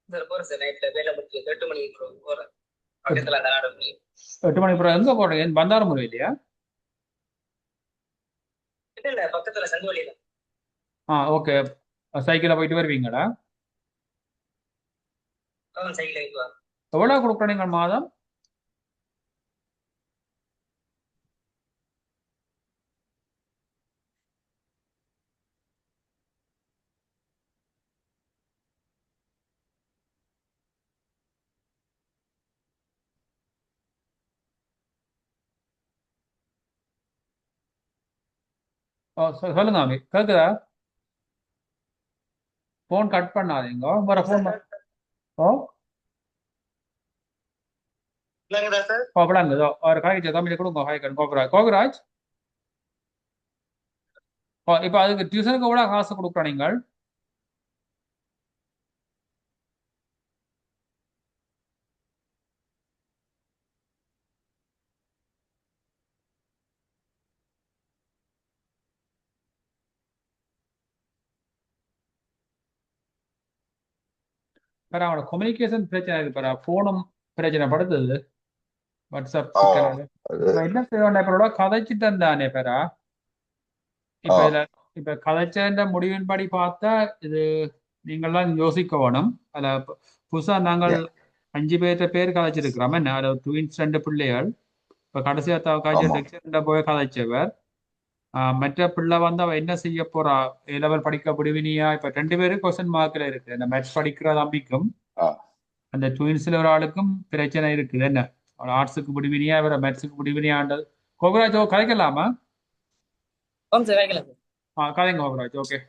சார் போறேன் சார். நைட்ல வேலை முடிஞ்சு 8 மணிக்கு போறேன். பக்கத்துல அந்த நாடு 8 மணி பிறகு எங்க போறீங்க? பந்தாரமுறை இல்லையா? இல்ல பக்கத்துல சங்குவலி தான். ஓகே. சைக்கிளில் போயிட்டு வருவீங்களா? சைக்கிள் ஆயிட்டு எவ்வளோ கொடுக்குறீங்க மாதம்? சொல்லுங்க அமி, கேட்குதா? ஃபோன் கட் பண்ணாதீங்க, வேற ஃபோன். ஓ சார். விளங்குதோ ஒரு காய்ச்சி தமிழ் கொடுங்க. ஹாய்கன் கோகுராஜ். இப்போ அதுக்கு டியூஷனுக்கு எவ்வளோ காசு கொடுக்குறோம் நீங்கள்? வேற அவனோட கம்யூனிகேஷன் பிரச்சனை இருக்கு பாரு, ஃபோனும் பிரச்சனை படுத்துது. வாட்ஸ்அப் ஆ சிக்கல். அது இப்போ என்ன செய்வோம், இப்போ கதைச்சிட்டு இருந்தானே பேரா. ஆ இப்போ இதில் இப்போ கதைச்ச முடிவின்படி பார்த்தா இது நீங்கள்லாம் யோசிக்க வேணும். அதில் புதுசாக நாங்கள் ஏ- 5 பேர் கதைச்சிருக்கிறோம். என்ன அதில் ட்வின்ஸ் 2 பிள்ளைகள். இப்போ கடைசியாக ஆமா காய்ச்சல் போய் கதைச்சவர். மற்ற பிள்ளை வந்து அவ என்ன செய்ய போறா? ஏ லெவல் படிக்க முடிவினியா? இப்ப 2 பேரும் கொஸ்டின் மார்க்ல இருக்கு. இந்த மேத்ஸ் படிக்கிற தம்பிக்கும் ஆ அந்த ட்வின்ஸ்ல ஒரு ஆளுக்கும் பிரச்சனை இருக்குது. என்ன ஆர்ட்ஸுக்கு முடிவினியா, இவர மேத்ஸுக்கு முடிவினியான்றது. கோகுராஜ் கதைக்கலாமா? சார் வைக்கலாம் சார். கதைங்க கோகுராஜ். ஓகே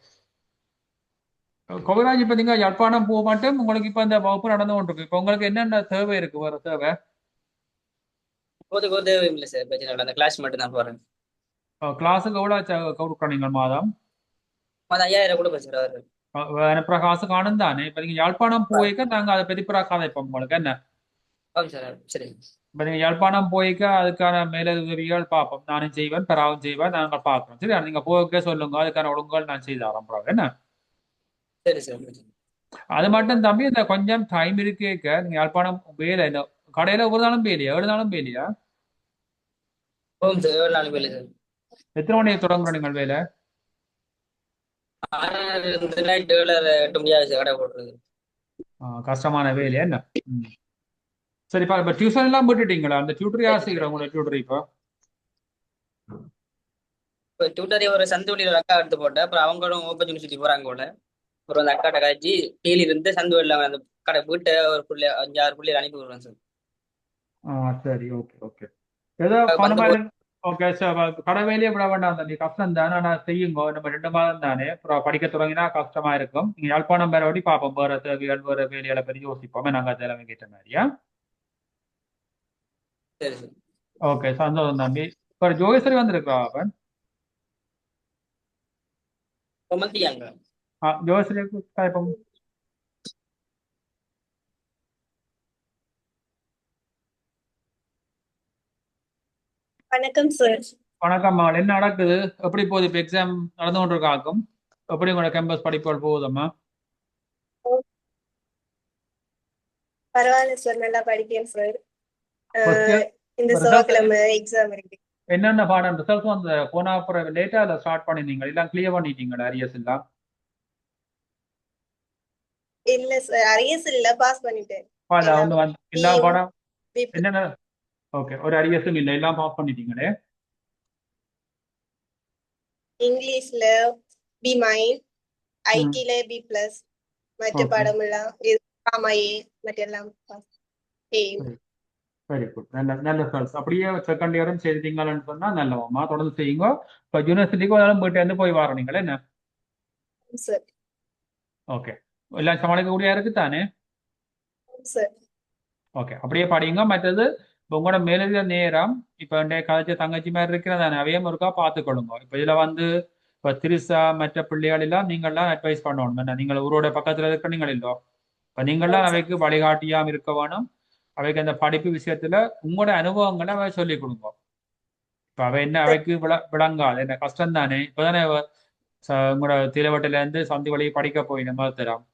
கோகுராஜ், இப்ப நீங்க யாழ்ப்பாணம் போக மாட்டோம். உங்களுக்கு இப்ப இந்த வகுப்பு நடந்து கொண்டிருக்கு. இப்ப உங்களுக்கு என்னென்ன தேவை இருக்கு? வேற தேவை போதுக்கு ஒரு தேவை இல்லை சார். பிரச்சனை இல்லை. அந்த கிளாஸ் மட்டும் தான் போறேன். கிளாஸுக்கு எவ்வளவு கொடுக்குறீங்க மாதம்? அது 5000 கொடுப்பேன் சார். அவரு அனுப்புற காசு காணும் தானே. இப்ப நீங்க யாழ்ப்பாணம் போய்க்க நாங்க அதை பெதிப்புறா கதைப்போம் உங்களுக்கு. என்ன சார் சரி. இப்ப நீங்க யாழ்ப்பாணம் போய்க்க அதுக்கான மேலுதவிகள் பார்ப்போம். நானும் செய்வேன், பெறாவும் செய்வேன், நாங்கள் பார்க்கிறோம். சரி, நீங்க போய்க்க சொல்லுங்க, அதுக்கான ஒழுங்குகள் நான் செய்து ஆரம்பிறோம். என்ன சரி சார். அது மட்டும் தம்பி, இந்த கொஞ்சம் டைம் இருக்கேக்க நீங்க யாழ்ப்பாணம் வேலை இந்த கடையில ஒரு நாளும் வேலையா, 7 நாளும் வேலையா? சார் 7 நாள் வேலை சார். எத்தனை மணிக்கு தொடங்குறோம் நீங்கள் வேலை? இந்த நைட் 8 மணியாவது சார் கடை போடுறது. கஷ்டமான வேலையா என்ன? சரிப்பா. இப்ப டியூஷன் எல்லாம் போட்டுட்டீங்களா? அந்த டியூட்டர் யார் செய்யறா உங்களோட டியூட்டர்? இப்போ இப்போ டியூட்டரி ஒரு சந்துவெளியில் ஒரு அக்கா எடுத்து போட்டேன். அப்புறம் அவங்களும் ஓப்பன் யூனிவர்சிட்டி போறாங்க போல. அப்புறம் அந்த அக்காட்ட காய்ச்சி டெய்லி இருந்து சந்துவெளியில் அந்த கடை வீட்டை ஒரு புள்ளி 5-6 புள்ளியில் அனுப்பி விடுறேன் சார். சரி, ஓகே ஓகே. ஏதோ வந்து பணமா ஓகே சார். கடை வேலையை விட வேண்டாம் தம்பி, கஷ்டம் தானே. ஆனா செய்யுங்க. நம்ம 2 மாதம் தானே, அப்புறம் படிக்க தொடங்கினா கஷ்டமா இருக்கும். நீங்க யாழ்ப்பாணம் வேற ஓடி பார்ப்போம். வேற தேவைகள் வேற வேலைகளை பற்றி யோசிப்போமே நாங்க தேவை கேட்ட மாதிரியா. சரி சார். ஓகே, சந்தோஷம் தம்பி. இப்போ ஜோகேஸ்வரி வந்திருக்கா அவன்? மந்தியாங்க. ஜோகேஸ்வரி இப்போ வணக்கம் சார். வணக்கம் மகள். என்ன நடக்குது? எப்படி போகுது? இப்போ எக்ஸாம் நடந்து கொண்டிருக்காக்கும். எப்படி உங்களோட கேம்பஸ் படிப்புகள் போகுதம்மா? பரவாயில்ல சார், நல்லா படிக்கிறேன் சார். ஃபர்ஸ்ட் இயர் இந்த ரிசல்ட் செவ்வாய்க்கிழமை எக்ஸாம் இருக்கு. என்னென்ன பாடம் ரிசல்ட் வந்து போன அப்புறம் லேட்டா அதை ஸ்டார்ட் பண்ணிருந்தீங்க? எல்லாம் கிளியர் பண்ணிட்டீங்களா அரியர்ஸ் எல்லாம்? இல்ல சார், அரியர்ஸ் இல்ல, பாஸ் பண்ணிட்டேன். அதான் ஒன்று வந்து எல்லா BA பாடம் B+. என்னென்ன? ஓகே, ஒரு அரியர்ஸும் இல்லை, எல்லாம் பாஸ் பண்ணிட்டீங்களே. இங்கிலீஷ்ல B-, ஐடில B+, மற்ற ஓகே, பாடம் எல்லாம் A, மற்ற எல்லாம் பாஸ். A. Very good. நல்ல நல்ல ரிசல்ட்ஸ். அப்படியே செகண்ட் இயரும் செய்தீங்கன்னு சொன்னா நல்லவம்மா, தொடர்ந்து செய்யுங்க. இப்போ யூனிவர்சிட்டிக்கு ஒரு போயிட்டு வந்து போய் வர நீங்களே என்ன? சார். ஓகே, எல்லாம் சமாளிக்கக்கூடிய இருக்கு தானே? சார். ஓகே, அப்படியே படிங்க. மற்றது இப்போ உங்களோட மேலதிக நேரம் இப்போ கதைச்ச தங்கச்சி மாதிரி இருக்கிறதானே, அவையும் ஒருக்கா பார்த்துக்கொள்ளுங்க. இப்போ இதில் வந்து இப்போ திரிசா மற்ற பிள்ளைகள் எல்லாம் நீங்கள்லாம் அட்வைஸ் பண்ணணும். என்ன நீங்கள் ஊரோட பக்கத்தில் இருக்கிற நீங்கள் இல்லோ, இப்போ நீங்கள்லாம் சார். அவைக்கு வழிகாட்டியாம இருக்க வேணும். அவைக்கு அந்த படிப்பு விஷயத்துல உங்களோட அனுபவங்களை அவை சொல்லிக் கொடுங்க. இப்ப அவ என்ன சரி அவைக்கு விளங்காது, என்ன கஷ்டம் தானே. இப்பதானே உங்களோட திலவட்டில இருந்து சந்தி வழி படிக்க போயின தரம்.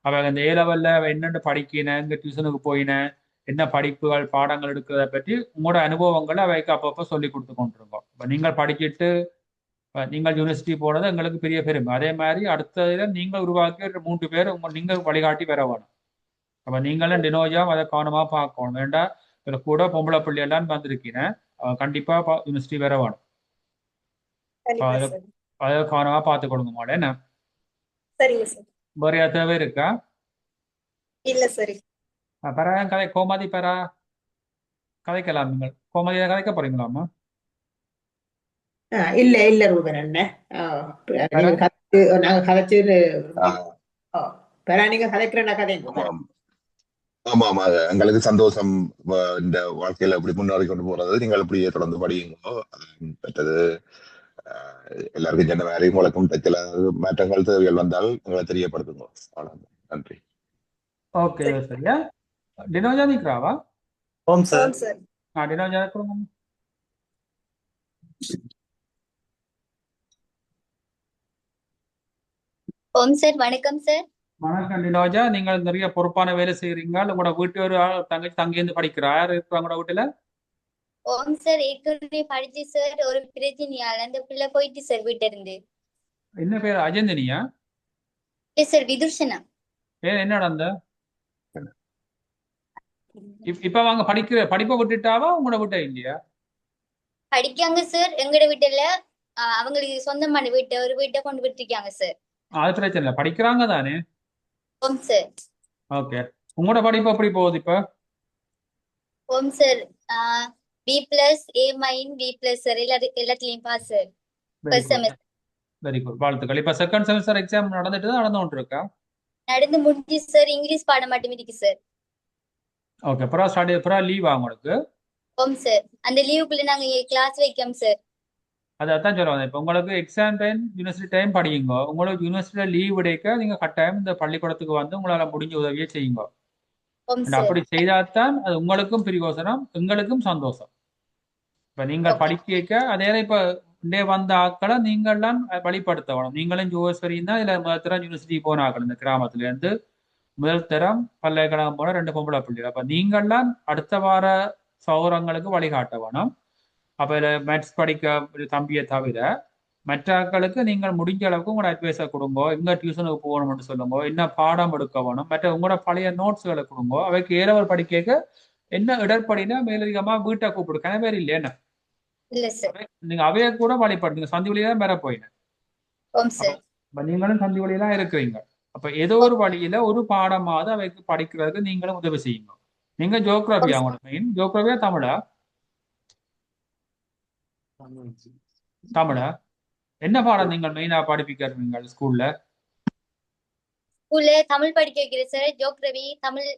அவ அந்த ஏ லெவல்ல அவ என்னென்ன படிக்கின, இங்க டியூஷனுக்கு போயின, என்ன படிப்புகள் பாடங்கள் எடுக்கிறத பற்றி உங்களோட அனுபவங்களை அவைக்கு அப்பப்போ சொல்லி கொடுத்து கொண்டிருக்கோம். இப்ப நீங்கள் படிச்சுட்டு நீங்கள் யூனிவர்சிட்டி போனது எங்களுக்கு பெரிய பெருமை. அதே மாதிரி அடுத்ததுல நீங்கள் உருவாக்கிய 3 பேர் நீங்கள் வழிகாட்டி பெற வேணும். அப்ப நீங்களும் டினோஜா அதை கவனமா பார்க்கணும். வேண்டா இதுல கூட பொம்பளை பிள்ளை எல்லாம் வந்திருக்கீங்க, கண்டிப்பா யூனிவர்சிட்டி வேற வேணும். கண்டிப்பா அதை சார். அதை கவனமா பார்த்து கொடுங்க மாட்டேன். என்ன சரிங்க சார். வேற தேவை இருக்கா? இல்ல சரி. பெறா கதை கோமாதி பெறா கதைக்கலாம். நீங்கள் கோமாதியை கதைக்க போறீங்களாமா? இல்ல இல்ல ரூபன் அண்ணன் பெறா நீங்க கதைச்சு நாங்க கதைச்சு ஆஹ் பெறா நீங்க கதைக்கிறேன்னா கதைங்க பெறா. ஆமாம் ஆமாம் அது எங்களுக்கு சந்தோஷம். இந்த வாழ்க்கையில இப்படி முன்னேறி கொண்டு போறது நீங்கள் இப்படியே தொடர்ந்து படியுங்கோ. மற்றது எல்லாருக்கும் சொன்ன மாதிரி உங்களுக்கும் சில மாற்றங்கள் தேவைகள் வந்தால் எங்களை தெரியப்படுத்துங்க. அவ்வளவுதான். நன்றி. ஓகே சரி. சரியா. டினோஜா நிற்கிறாவா? ஓம் சார். ஆம் சார். டினோஜா கொடுங்க. ஓம் சார், வணக்கம் சார். வணக்கம் டினோஜா. நீங்கள் நிறைய பொறுப்பான வேலை செய்யறீங்க. உங்களோட வீட்டு ஒரு தங்கச்சி தங்கியிருந்து படிக்கிறா, யார் இருக்கா உங்களோட வீட்டுல? ஓம் சார், ஏற்கனவே படிச்சு சார் ஒரு பிரச்சனையால அந்த பிள்ளை போயிட்டு சார் வீட்டுல இருந்து. என்ன பேர்? அஜந்தினியா? சார் விதுஷனா. ஏன் என்ன நடந்த? இப்ப வாங்க படிப்பை விட்டுட்டாவா உங்களோட வீட்டை இல்லையா? படிக்காங்க சார் எங்கட வீட்டுல. அவங்களுக்கு சொந்தமான வீட்டை ஒரு வீட்டை கொண்டு விட்டுருக்காங்க சார். அது பிரச்சனை இல்லை, படிக்கிறாங்க தானே. ஓம் சார். ஓகே. உங்களோட படிப்பு எப்படி போகுது இப்ப? ஓம் sir, B+, A- B+ sir எல்லாத்துலயும் pass sir. Very first good, semester very good, வாழ்த்துக்கள். இப்ப செகண்ட் செமஸ்டர் எக்ஸாம் நடந்துட்டு தான் நடந்து கொண்டு இருக்கா? நடந்து முடிஞ்சு சார். இங்கிலீஷ் பாடம் மட்டும் இருக்கு சார். ஓகே. அப்புறம் லீவ் உங்களுக்கு? ஓம் சார், அந்த லீவுக்குள்ள நாங்க கிளாஸ் வைக்கோம் சார். அதான் சொல்லுவாங்க. இப்போ உங்களுக்கு எக்ஸாம் டைம் யூனிவர்சிட்டி டைம் படியுங்க. உங்களுக்கு யூனிவர்சிட்டியில லீவ் கிடைக்க நீங்க கட்டாயம் இந்த பள்ளிக்கூடத்துக்கு வந்து உங்களால முடிஞ்ச உதவியை செய்யுங்க. ஓம் And சார். அப்படி செய்தால்தான் அது உங்களுக்கும் பிரயோசனம், எங்களுக்கும் சந்தோஷம். இப்ப நீங்கள் ஓகே படிக்க அதே இப்ப இண்டே வந்த ஆட்களை நீங்கள்லாம் வழிபடுத்தணும். நீங்களும் ஜோஸ்வரியும் தான் இதுல முதல் தரம் யூனிவர்சிட்டி போன ஆட்கள். இந்த கிராமத்துல இருந்து முதல் தரம் பல்கலைக்கழகம் போன 2 பொம்பளை பிள்ளைகள். அப்ப நீங்கள்லாம் அடுத்த வார சௌரங்களுக்கு வழிகாட்ட வேணும். அப்ப இதுல மேத்ஸ் படிக்க ஒரு தம்பியை தவிர மற்ற ஆட்களுக்கு நீங்கள் முடிஞ்ச அளவுக்கு உங்களோட அட்வைஸை கொடுங்க. எங்க டியூஷனுக்கு போகணும்னு சொல்லுங்க, என்ன பாடம் எடுக்க வேணும், மற்ற உங்களோட பழைய நோட்ஸ்களை கொடுங்க. அவைக்கு ஏலவர் படிக்க என்ன இடர்படினா மேலதிகமா வீட்டை கூப்பிடு கனவேறு இல்லையா? இல்ல சார். நீங்க அவைய கூட வழிபடுங்க. சந்தி வழியா வேற போயின. ஓம் சார். அப்ப நீங்களும் சந்தி வழியெல்லாம் இருக்கிறீங்க. அப்ப ஏதோ ஒரு வழியில ஒரு பாடமாவது அவைக்கு படிக்கிறதுக்கு நீங்களும் உதவி செய்யுங்க. நீங்க ஜோக்ராபி, ஓம் அவங்களோட மெயின் ஜோக்ராபியா தமிழா? தமிழா? என்ன பாடம் நீங்கள் மெயினா படிப்பிக்கிறீங்க ஸ்கூல்ல? ஸ்கூல்ல தமிழ் படிக்க வைக்கிறேன் சார். ஜோக்ரவி, தமிழ்,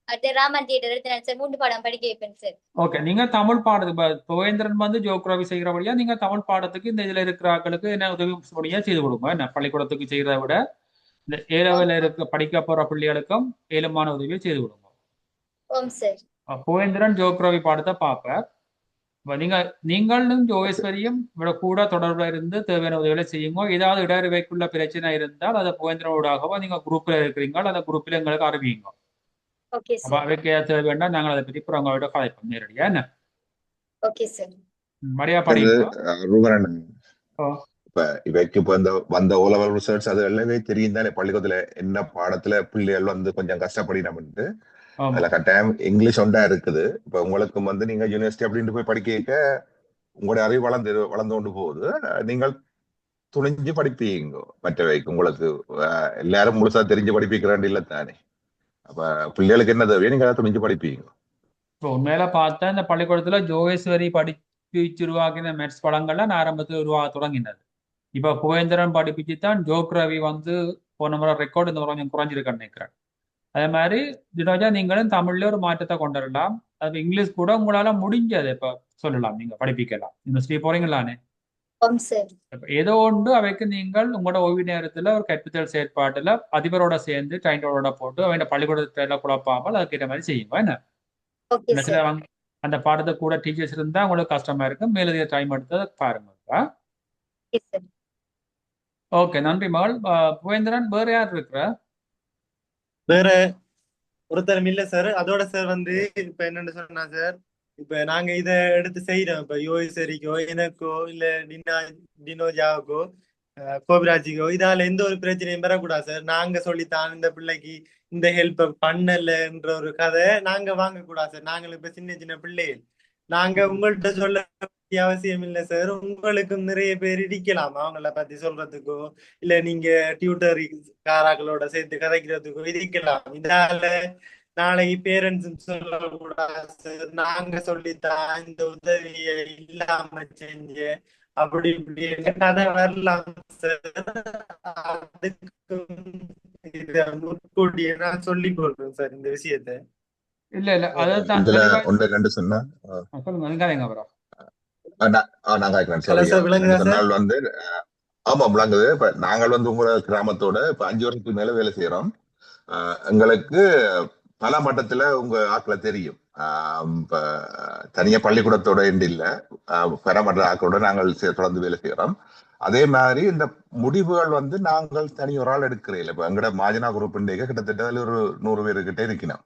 அடுத்து ராமன் தியேட்டர் எடுத்து சார் 3 பாடம் படிக்க வைப்பேன் சார். ஓகே. நீங்க தமிழ் பாடத்துக்கு புவேந்திரன் வந்து ஜோக்ராபி செய்கிறபடியா நீங்க தமிழ் பாடத்துக்கு இந்த இதுல இருக்கிற ஆட்களுக்கு என்ன உதவி படியா செய்து கொடுங்க. என்ன பள்ளிக்கூடத்துக்கு செய்யறதை விட இந்த ஓம் ஏலவில் இருக்க படிக்க போற பிள்ளைகளுக்கும் ஏழுமான உதவியை செய்து கொடுங்க. ஓம் சார். புவேந்திரன் ஜோக்ராபி பாடத்தை பார்ப்ப. நீங்களும் ஜோகேஸ்வரியும் இவட கூட தொடர்புல இருந்து தேவையான உதவிகளை செய்யுங்க. ஏதாவது இடர்வைக்குள்ள பிரச்சனை இருந்தால் அதை புவேந்திரனோடாகவோ நீங்க குரூப்ல இருக்கிறீங்க, அந்த குரூப்ல எங்களுக்கு அறிவிங்க. ஓகே அப்ப சார். அவைக்கு தேவை வேண்டாம், நாங்கள் அதை பற்றி அப்புறம் உங்களோட கதைப்போம் நேரடியா. என்ன ஓகே சார். மரியா அது படிங்க. ரூபன் ஓ, இவைக்கு இப்ப இந்த வந்த ஓலவல் ரிசல்ட்ஸ் அது எல்லாமே தெரியும் தானே. பள்ளிக்கூடத்துல என்ன பாடத்துல பிள்ளைகள் வந்து கொஞ்சம் கஷ்டப்படினோம்ட்டு ஆமா. அதுல கட்டாயம் இங்கிலீஷ் ஒன்றா இருக்குது. இப்ப உங்களுக்கும் வந்து நீங்க யூனிவர்சிட்டி அப்படின்ட்டு போய் படிக்க உங்களுடைய அறிவு வளர்ந்து கொண்டு போகுது. நீங்கள் துணிஞ்சு படிப்பீங்க. மற்றவைக்கு உங்களுக்கு எல்லாரும் முழுசா தெரிஞ்சு படிப்பிக்கிறான் இல்ல தானே. அப்ப பிள்ளைகளுக்கு என்ன தேவையோ நீங்க அதை துணிஞ்சு படிப்பீங்க. இப்போ உண்மையில பார்த்தா இந்த பள்ளிக்கூடத்துல ஜோகேஸ்வரி படிப்பிச்சு உருவாக்கின மெட்ஸ் படங்கள்லாம் நான் ஆரம்பத்தில் உருவாக தொடங்கினது. இப்ப புவேந்திரன் படிப்பிச்சு தான் ஜோக்ரவி வந்து போன முறை ரெக்கார்டு இந்த முறை கொஞ்சம் குறைஞ்சிருக்கேன்னு நினைக்கிறேன். அதே மாதிரி தினோஜா நீங்களும் தமிழ்ல ஒரு மாற்றத்தை கொண்டு வரலாம். அது இங்கிலீஷ் கூட உங்களால முடிஞ்சது இப்ப சொல்லலாம், நீங்க படிப்பிக்கலாம். யூனிவர்சிட்டி போறீங்களானே. ஓம் சார். ஏதோ ஒன்று அவைக்கு நீங்கள் உங்களோட ஓய்வு நேரத்துல ஒரு கற்பித்தல் செயற்பாட்டுல அதிபரோட சேர்ந்து டைண்டோட போட்டு அவன் பள்ளிக்கூடத்துல குழப்பாமல் அதுக்கேற்ற மாதிரி செய்யுங்க. என்ன ஓகே சில சார். அந்த பாடத்தை கூட டீச்சர்ஸ் இருந்தா உங்களுக்கு கஷ்டமா இருக்கும். மேலதிக டைம் எடுத்து பாருங்க. Okay sir. ஓகே, நன்றி மகள். புவேந்திரன், வேற யார் இருக்கிற? வேற ஒருத்தரும் இல்ல சார். அதோட சார் வந்து இப்ப என்னன்னு சொன்னா சார், இப்ப நாங்க இத எடுத்து செய்யறோம். இப்ப யோகேஸ்வரிக்கோ எனக்கோ இல்ல டினோஜாவுக்கோ கோபிராஜிக்கோ இதால எந்த ஒரு பிரச்சனையும் பெறக்கூடாது சார். நாங்க சொல்லித்தான் இந்த பிள்ளைக்கு இந்த ஹெல்ப் பண்ணலன்ற ஒரு கதை நாங்க வாங்கக்கூடாது சார். நாங்கள் இப்ப சின்ன சின்ன பிள்ளைகள் நாங்க உங்கள்கிட்ட சொல்ல வேண்டிய அவசியம் இல்லை சார். உங்களுக்கும் நிறைய பேர் இடிக்கலாம் அவங்கள பத்தி சொல்றதுக்கோ இல்ல நீங்க டியூட்டர் காராக்களோட சேர்த்து கதைக்கிறதுக்கோ இருக்கலாம். இதால நாளைக்கு பேரண்ட்ஸ் சொல்லக்கூடாது சார். நாங்க சொல்லித்தான் இந்த உதவியை இல்லாம செஞ்ச அப்படி இப்படி கதை வரலாம் சார். அதுக்கும் இத முன்கூட்டியே நான் சொல்லி கொடுறேன் சார் இந்த விஷயத்த. இல்ல அதான் இதுல தெளிவா ஒன்று ரெண்டு சொன்னா சொல்லுங்க. நீங்க அப்புறம் நான் கேட்கிறேன். ஹலோ சாரி, சார், விளங்குதா சார்? சொன்னால் வந்து ஆமா விளங்குது. இப்ப நாங்கள் வந்து உங்களோட கிராமத்தோட இப்ப 5 வருஷத்துக்கு மேல வேலை செய்யறோம். எங்களுக்கு பல மட்டத்துல உங்க ஆட்களை தெரியும். இப்ப தனியா பள்ளிக்கூடத்தோட எண்டு இல்ல, பல மட்ட ஆட்களோட நாங்கள் தொடர்ந்து வேலை செய்யறோம். அதே மாதிரி இந்த முடிவுகள் வந்து நாங்கள் தனி ஒரு ஆள் எடுக்கிறீங்க. இப்ப எங்கட மாஜனா குரூப் கிட்டத்தட்ட அதுல ஒரு 100 பேருக்கிட்ட இருக்கணும்.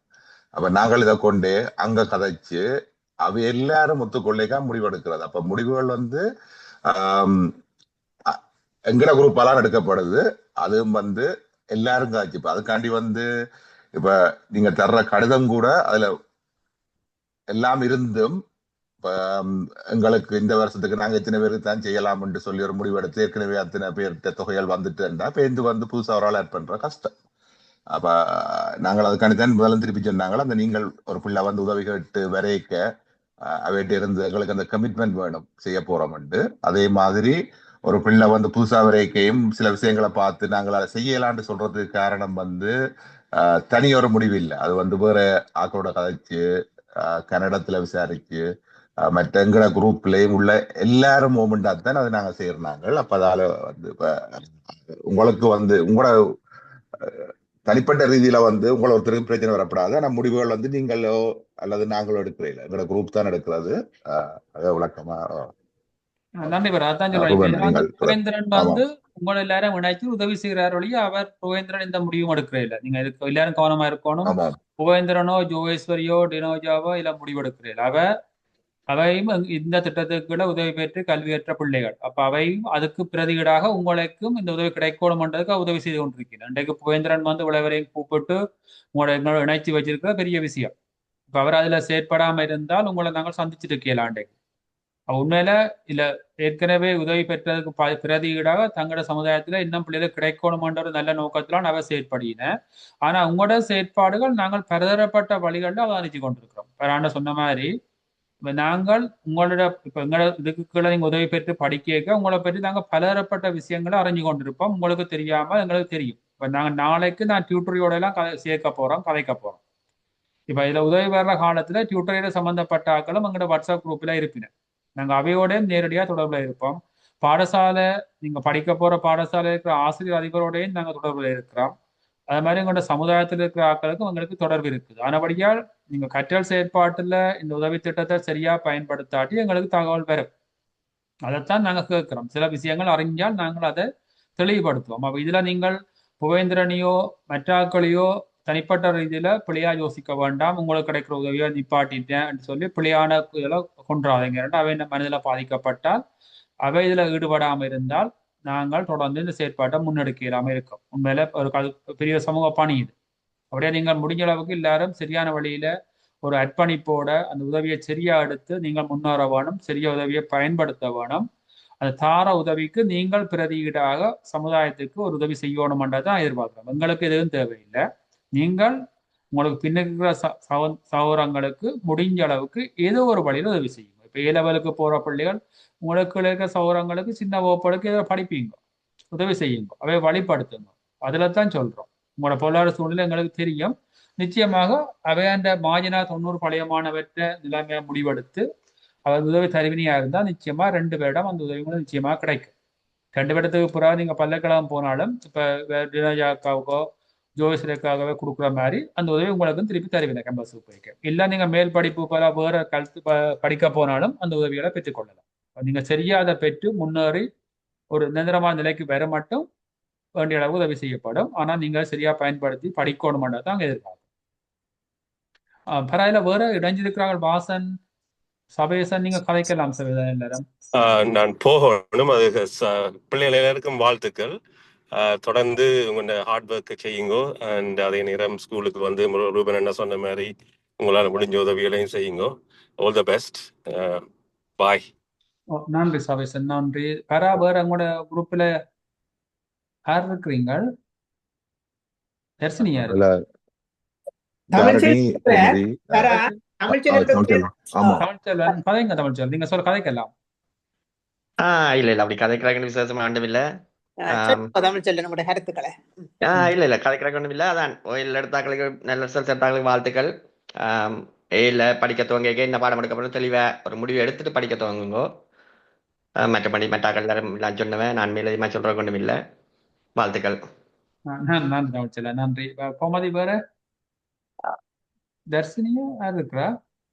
அப்ப நாங்கள் இதை கொண்டு அங்க கதைச்சு அவை எல்லாரும் ஒத்துக்கொள்ளைக்கா முடிவெடுக்கிறது. அப்ப முடிவுகள் வந்து எங்கட குரூப்பாலாம் எடுக்கப்படுது. அதுவும் வந்து எல்லாரும் காய்ச்சி. இப்ப அதுக்காண்டி வந்து இப்ப நீங்க தர்ற கடிதம் கூட அதுல எல்லாம் இருந்தும் இப்ப எங்களுக்கு இந்த வருஷத்துக்கு நாங்க எத்தனை பேருக்கு தான் செய்யலாம் என்று சொல்லி ஒரு முடிவெடுத்து ஏற்கனவே அத்தனை பேர்கிட்ட தொகைகள் வந்துட்டுன்னா பேருந்து வந்து புதுசா ஒரு ஆள் ஆட் பண்ற கஷ்டம். அப்ப நாங்கள் அதுக்காண்டி தான் முதல்ல திருப்பி சொன்னாங்களோ அந்த நீங்கள் ஒரு பிள்ளை வந்து உதவி கேட்டு வரைக்க அவைகிட்ட இருந்து எங்களுக்கு அந்த கமிட்மெண்ட் வேணும் செய்ய போறோம்ட்டு. அதே மாதிரி ஒரு பிள்ளை வந்து புதுசா வரைக்கையும் சில விஷயங்களை பார்த்து நாங்கள் அதை செய்யலான்னு சொல்றதுக்கு காரணம் வந்து தனி ஒரு முடிவு இல்லை. அது வந்து வேற ஆக்களோட கதைச்சு கன்னடத்துல விசாரிச்சு மற்ற எங்கட குரூப்லயும் உள்ள எல்லாரும் மூமெண்டா தான் அதை நாங்க செய்யறாங்க. அப்ப அதால வந்து இப்ப உங்களுக்கு வந்து உங்களோட தனிப்பட்ட ரீதியில வந்து உங்களை ஒருத்தருக்கு பிரச்சனை வரப்படாது. ஆனா முடிவுகள் வந்து நீங்களோ அல்லது நாங்களோ எடுக்கிறீங்க, எங்களோட குரூப் தான் எடுக்கிறது. விளக்கமா நன்றி பேர். அதான் சொல்றேன். புவேந்திரன் வந்து உங்களை எல்லாரும் இணைச்சு உதவி செய்கிறார் வழியா அவர் புவேந்திரன் இந்த முடிவும் எடுக்கிறே இல்லை. நீங்க இதுக்கு எல்லாரும் கவனமா இருக்கணும். புவேந்திரனோ ஜோகேஸ்வரியோ டினோஜாவோ இல்ல முடிவெடுக்கிறீர்கள். அவையும் இந்த திட்டத்துக்குள்ள உதவி பெற்று கல்வியற்ற பிள்ளைகள். அப்ப அவையும் அதுக்கு பிரதிகீடாக உங்களுக்கும் இந்த உதவி கிடைக்கணும்ன்றதுக்கு உதவி செய்து கொண்டிருக்கிறேன். இன்றைக்கு புவேந்திரன் வந்து உழவரையும் கூப்பிட்டு உங்களோட இணைச்சி வச்சிருக்கிற பெரிய விஷயம். இப்ப அவர் அதுல செயற்படாம இருந்தால் உங்களை நாங்கள் சந்திச்சுட்டு இருக்கலாம். இன்றைக்கு உண்மையில இல்ல ஏற்கனவே உதவி பெற்றதுக்கு பிரதிகீடாக தங்களோட சமுதாயத்துல இன்னும் பிள்ளைகள் கிடைக்கணும்ன்ற ஒரு நல்ல நோக்கத்திலாம் அவர் செயற்படுகினேன். ஆனா உங்களோட செயற்பாடுகள் நாங்கள் பலதரப்பட்ட வழிகளில் அவதானிச்சு கொண்டிருக்கிறோம். பராண்ட சொன்ன மாதிரி நாங்கள் உங்களோட இப்ப எங்களோட இதுக்குள்ள நீங்க உதவி பெற்று படிக்க உங்களை பற்றி நாங்கள் பலதரப்பட்ட விஷயங்களை அறிஞ்சு கொண்டிருப்போம். உங்களுக்கு தெரியாம எங்களுக்கு தெரியும். இப்ப நாங்க நாளைக்கு நான் டியூட்டரியோட எல்லாம் சேர்க்க போறோம், கதைக்க போறோம். இப்ப இதுல உதவி வர்ற காலத்துல டியூட்டரியோட சம்பந்தப்பட்ட ஆக்களும் எங்களோட வாட்ஸ்அப் குரூப்ல இருப்பினேன். நாங்க அவையோட நேரடியா தொடர்புல இருப்போம். பாடசாலை நீங்க படிக்க போற பாடசாலை இருக்கிற ஆசிரியர் அதிபரோடையும் நாங்க தொடர்புல இருக்கிறோம். அது மாதிரி எங்களோட சமுதாயத்தில் இருக்கிற ஆக்களுக்கும் எங்களுக்கு தொடர்பு இருக்குது. ஆனபடியால் நீங்க கற்றல் செயற்பாட்டுல இந்த உதவி திட்டத்தை சரியா பயன்படுத்தாட்டி எங்களுக்கு தகவல் வரும். அதைத்தான் நாங்க கேட்கிறோம். சில விஷயங்கள் அறிஞ்சால் நாங்கள் அதை தெளிவுபடுத்துவோம். அப்ப இதுல நீங்கள் புவேந்திரனையோ மற்ற ஆட்களையோ தனிப்பட்ட ரீதியில பிழையா யோசிக்க வேண்டாம். உங்களுக்கு கிடைக்கிற உதவியை நிப்பாட்டிட்டேன் சொல்லி பிழையான இதெல்லாம் கொண்டாதீங்க. அவை மனதில் பாதிக்கப்பட்டால் அவை இதுல ஈடுபடாம இருந்தால் நாங்கள் தொடர்ந்து இந்த செயற்பாட்டை முன்னெடுக்கலாம இருக்கோம். உண்மையில ஒரு பெரிய சமூக பணி இது. அப்படியே நீங்கள் முடிஞ்ச அளவுக்கு எல்லாரும் சரியான வழியில ஒரு அர்ப்பணிப்போட அந்த உதவியை சரியா எடுத்து நீங்கள் முன்னேற வேணும். சரியா உதவியை பயன்படுத்த வேணும். அந்த தார உதவிக்கு நீங்கள் பிரதியீடாக சமுதாயத்துக்கு ஒரு உதவி செய்யணும்ன்றதான் எதிர்பார்க்கிறோம். எங்களுக்கு எதுவும் தேவையில்லை. நீங்கள் உங்களுக்கு பின்னுக்கிற சௌரங்களுக்கு முடிஞ்ச அளவுக்கு ஏதோ ஒரு வழியில் உதவி செய்யுங்க. இப்போ ஏ லெவலுக்கு போற பிள்ளைகள் உங்களுக்கு இருக்கிற சௌரங்களுக்கு சின்ன வகுப்புகளுக்கு ஏதோ படிப்பீங்க, உதவி செய்யுங்க, அவை வழிபடுத்துங்க. அதுல தான் சொல்றோம். உங்களோட பொருளாதார சூழ்நிலை எங்களுக்கு தெரியும். நிச்சயமாக அவை அந்த மாஜனா 90 பழைய மாணவற்ற நிலைமையை முடிவெடுத்து அவர் உதவி தருவினியா இருந்தால் நிச்சயமா 2 பேரிடம் அந்த உதவிகளும் நிச்சயமாக கிடைக்கும். 2 பேரத்துக்கு பிறகு நீங்க பல்கலைக்கழகம் போனாலும் இப்ப டினோஜாக்காவுக்கோ ஜோதிஷருக்காகவே கொடுக்குற மாதிரி அந்த உதவி உங்களுக்கு திருப்பி தருவீங்க கேம்பஸுக்கு போய்க்க. இல்லை நீங்கள் மேல் படிப்பு போல வேற கழுத்து படிக்க போனாலும் அந்த உதவிகளை பெற்றுக்கொள்ளலாம். நீங்கள் சரியா அதை பெற்று முன்னேறி ஒரு நிரந்தரமான நிலைக்கு வர மட்டும் வேண்டிய அளவு உதவி செய்யப்படும். ஆனால் நீங்கள் சரியா பயன்படுத்தி படிக்கணுமென்றதை அங்கே எதிர்பார்க்கும். பரவாயில்ல, வேற இணைஞ்சிருக்கிறார்கள் வாசன் சபேசன், நீங்க கதைக்கலாம் சார் எல்லாரும். நான் போகணும். அது பிள்ளைகள் எல்லாருக்கும் வாழ்த்துக்கள். தொடர்ந்து உங்களோட ஹார்ட் ஒர்க்கை செய்யுங்கோ. அண்ட் அதே நேரம் ஸ்கூலுக்கு வந்து ரூபன் என்ன சொன்ன மாதிரி உங்களால் முடிஞ்ச உதவிகளையும் செய்யுங்கோ. All the best. பாய். நன்றி சபேசன், நன்றி. பரா, வேற உங்களோட குரூப்ல யார் இருக்கிறீங்க? தர்சினி யாரு? தாரணி, எமிலி, தமிழ்ச்செல்வன். கதைங்க தமிழ்ச்செல்வன், நீங்க சொல்ல கதைக்கலாம். இல்ல அப்படி கதைக்கிறாங்கன்னு விசேஷமா ஆண்டும் இல்ல. தமிழ்ச்செல்வன் உங்களுடைய கருத்துக்களை. இல்ல கதைக்கிறாங்க ஒன்றும் இல்ல. அதான் ஓயில் எடுத்தாக்களுக்கு நல்ல ரிசல்ட்ஸ் எடுத்தாக்களுக்கு வாழ்த்துக்கள். ஏல படிக்க துவங்க என்ன பாடம் எடுக்கப்படும் தெளிவா ஒரு முடிவு எடுத்துட்டு படிக்க துவங்குங்கோ. மற்றபடி மெட்டாக்கள் எல்லாம் சொன்னவன் நான் மேலதிகமா சொல்ற ஒன்றும் இல்லை. வாழ்த்துக்கள். நன்றி தமிழ்ச்செல்வன், நன்றி. கோமதி வேற? தர்சினியா யார் இருக்கிறா?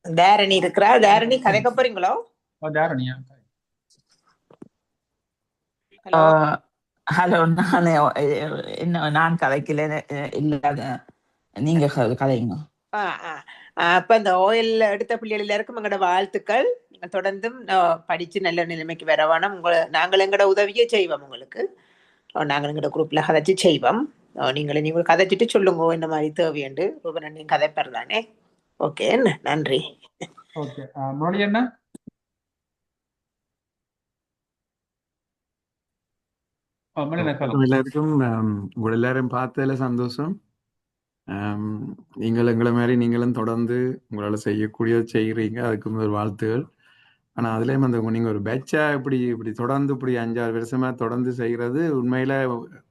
தாரணி இருக்கிறா. தாரணி கதைக்க போறீங்களோ? தாரணியா? ஹலோ, நான் கதைக்கல, இல்லாத நீங்க கதைங்க. அப்ப இந்த ஓயில் எடுத்த பிள்ளைகள் எல்லாருக்கும் எங்களோட வாழ்த்துக்கள். நீங்கள் தொடர்ந்தும் படிச்சு நல்ல நிலைமைக்கு வரவானோம். நாங்கள் எங்களோட உதவியே செய்வோம் உங்களுக்கு. நாங்கள் எங்களோட குரூப்ல கதைச்சு செய்வோம். நீங்கள் கதைச்சிட்டு சொல்லுங்க இந்த மாதிரி தேவையுண்டு. ரூபன் நீங்க கதைப்பர் தானே? ஓகே, நன்றி. ஓகே, மறுபடியும் என்ன? எல்லாருக்கும் உங்களை எல்லாரும் பார்த்ததுல சந்தோஷம். நீங்கள் எங்களை மாதிரி நீங்களும் தொடர்ந்து உங்களால் செய்யக்கூடியது செய்கிறீங்க, அதுக்கு முதல் வாழ்த்துகள். ஆனால் அதுலேயும் அந்த நீங்கள் ஒரு பேட்சா இப்படி தொடர்ந்து இப்படி 5-6 வருஷமாக தொடர்ந்து செய்கிறது உண்மையில்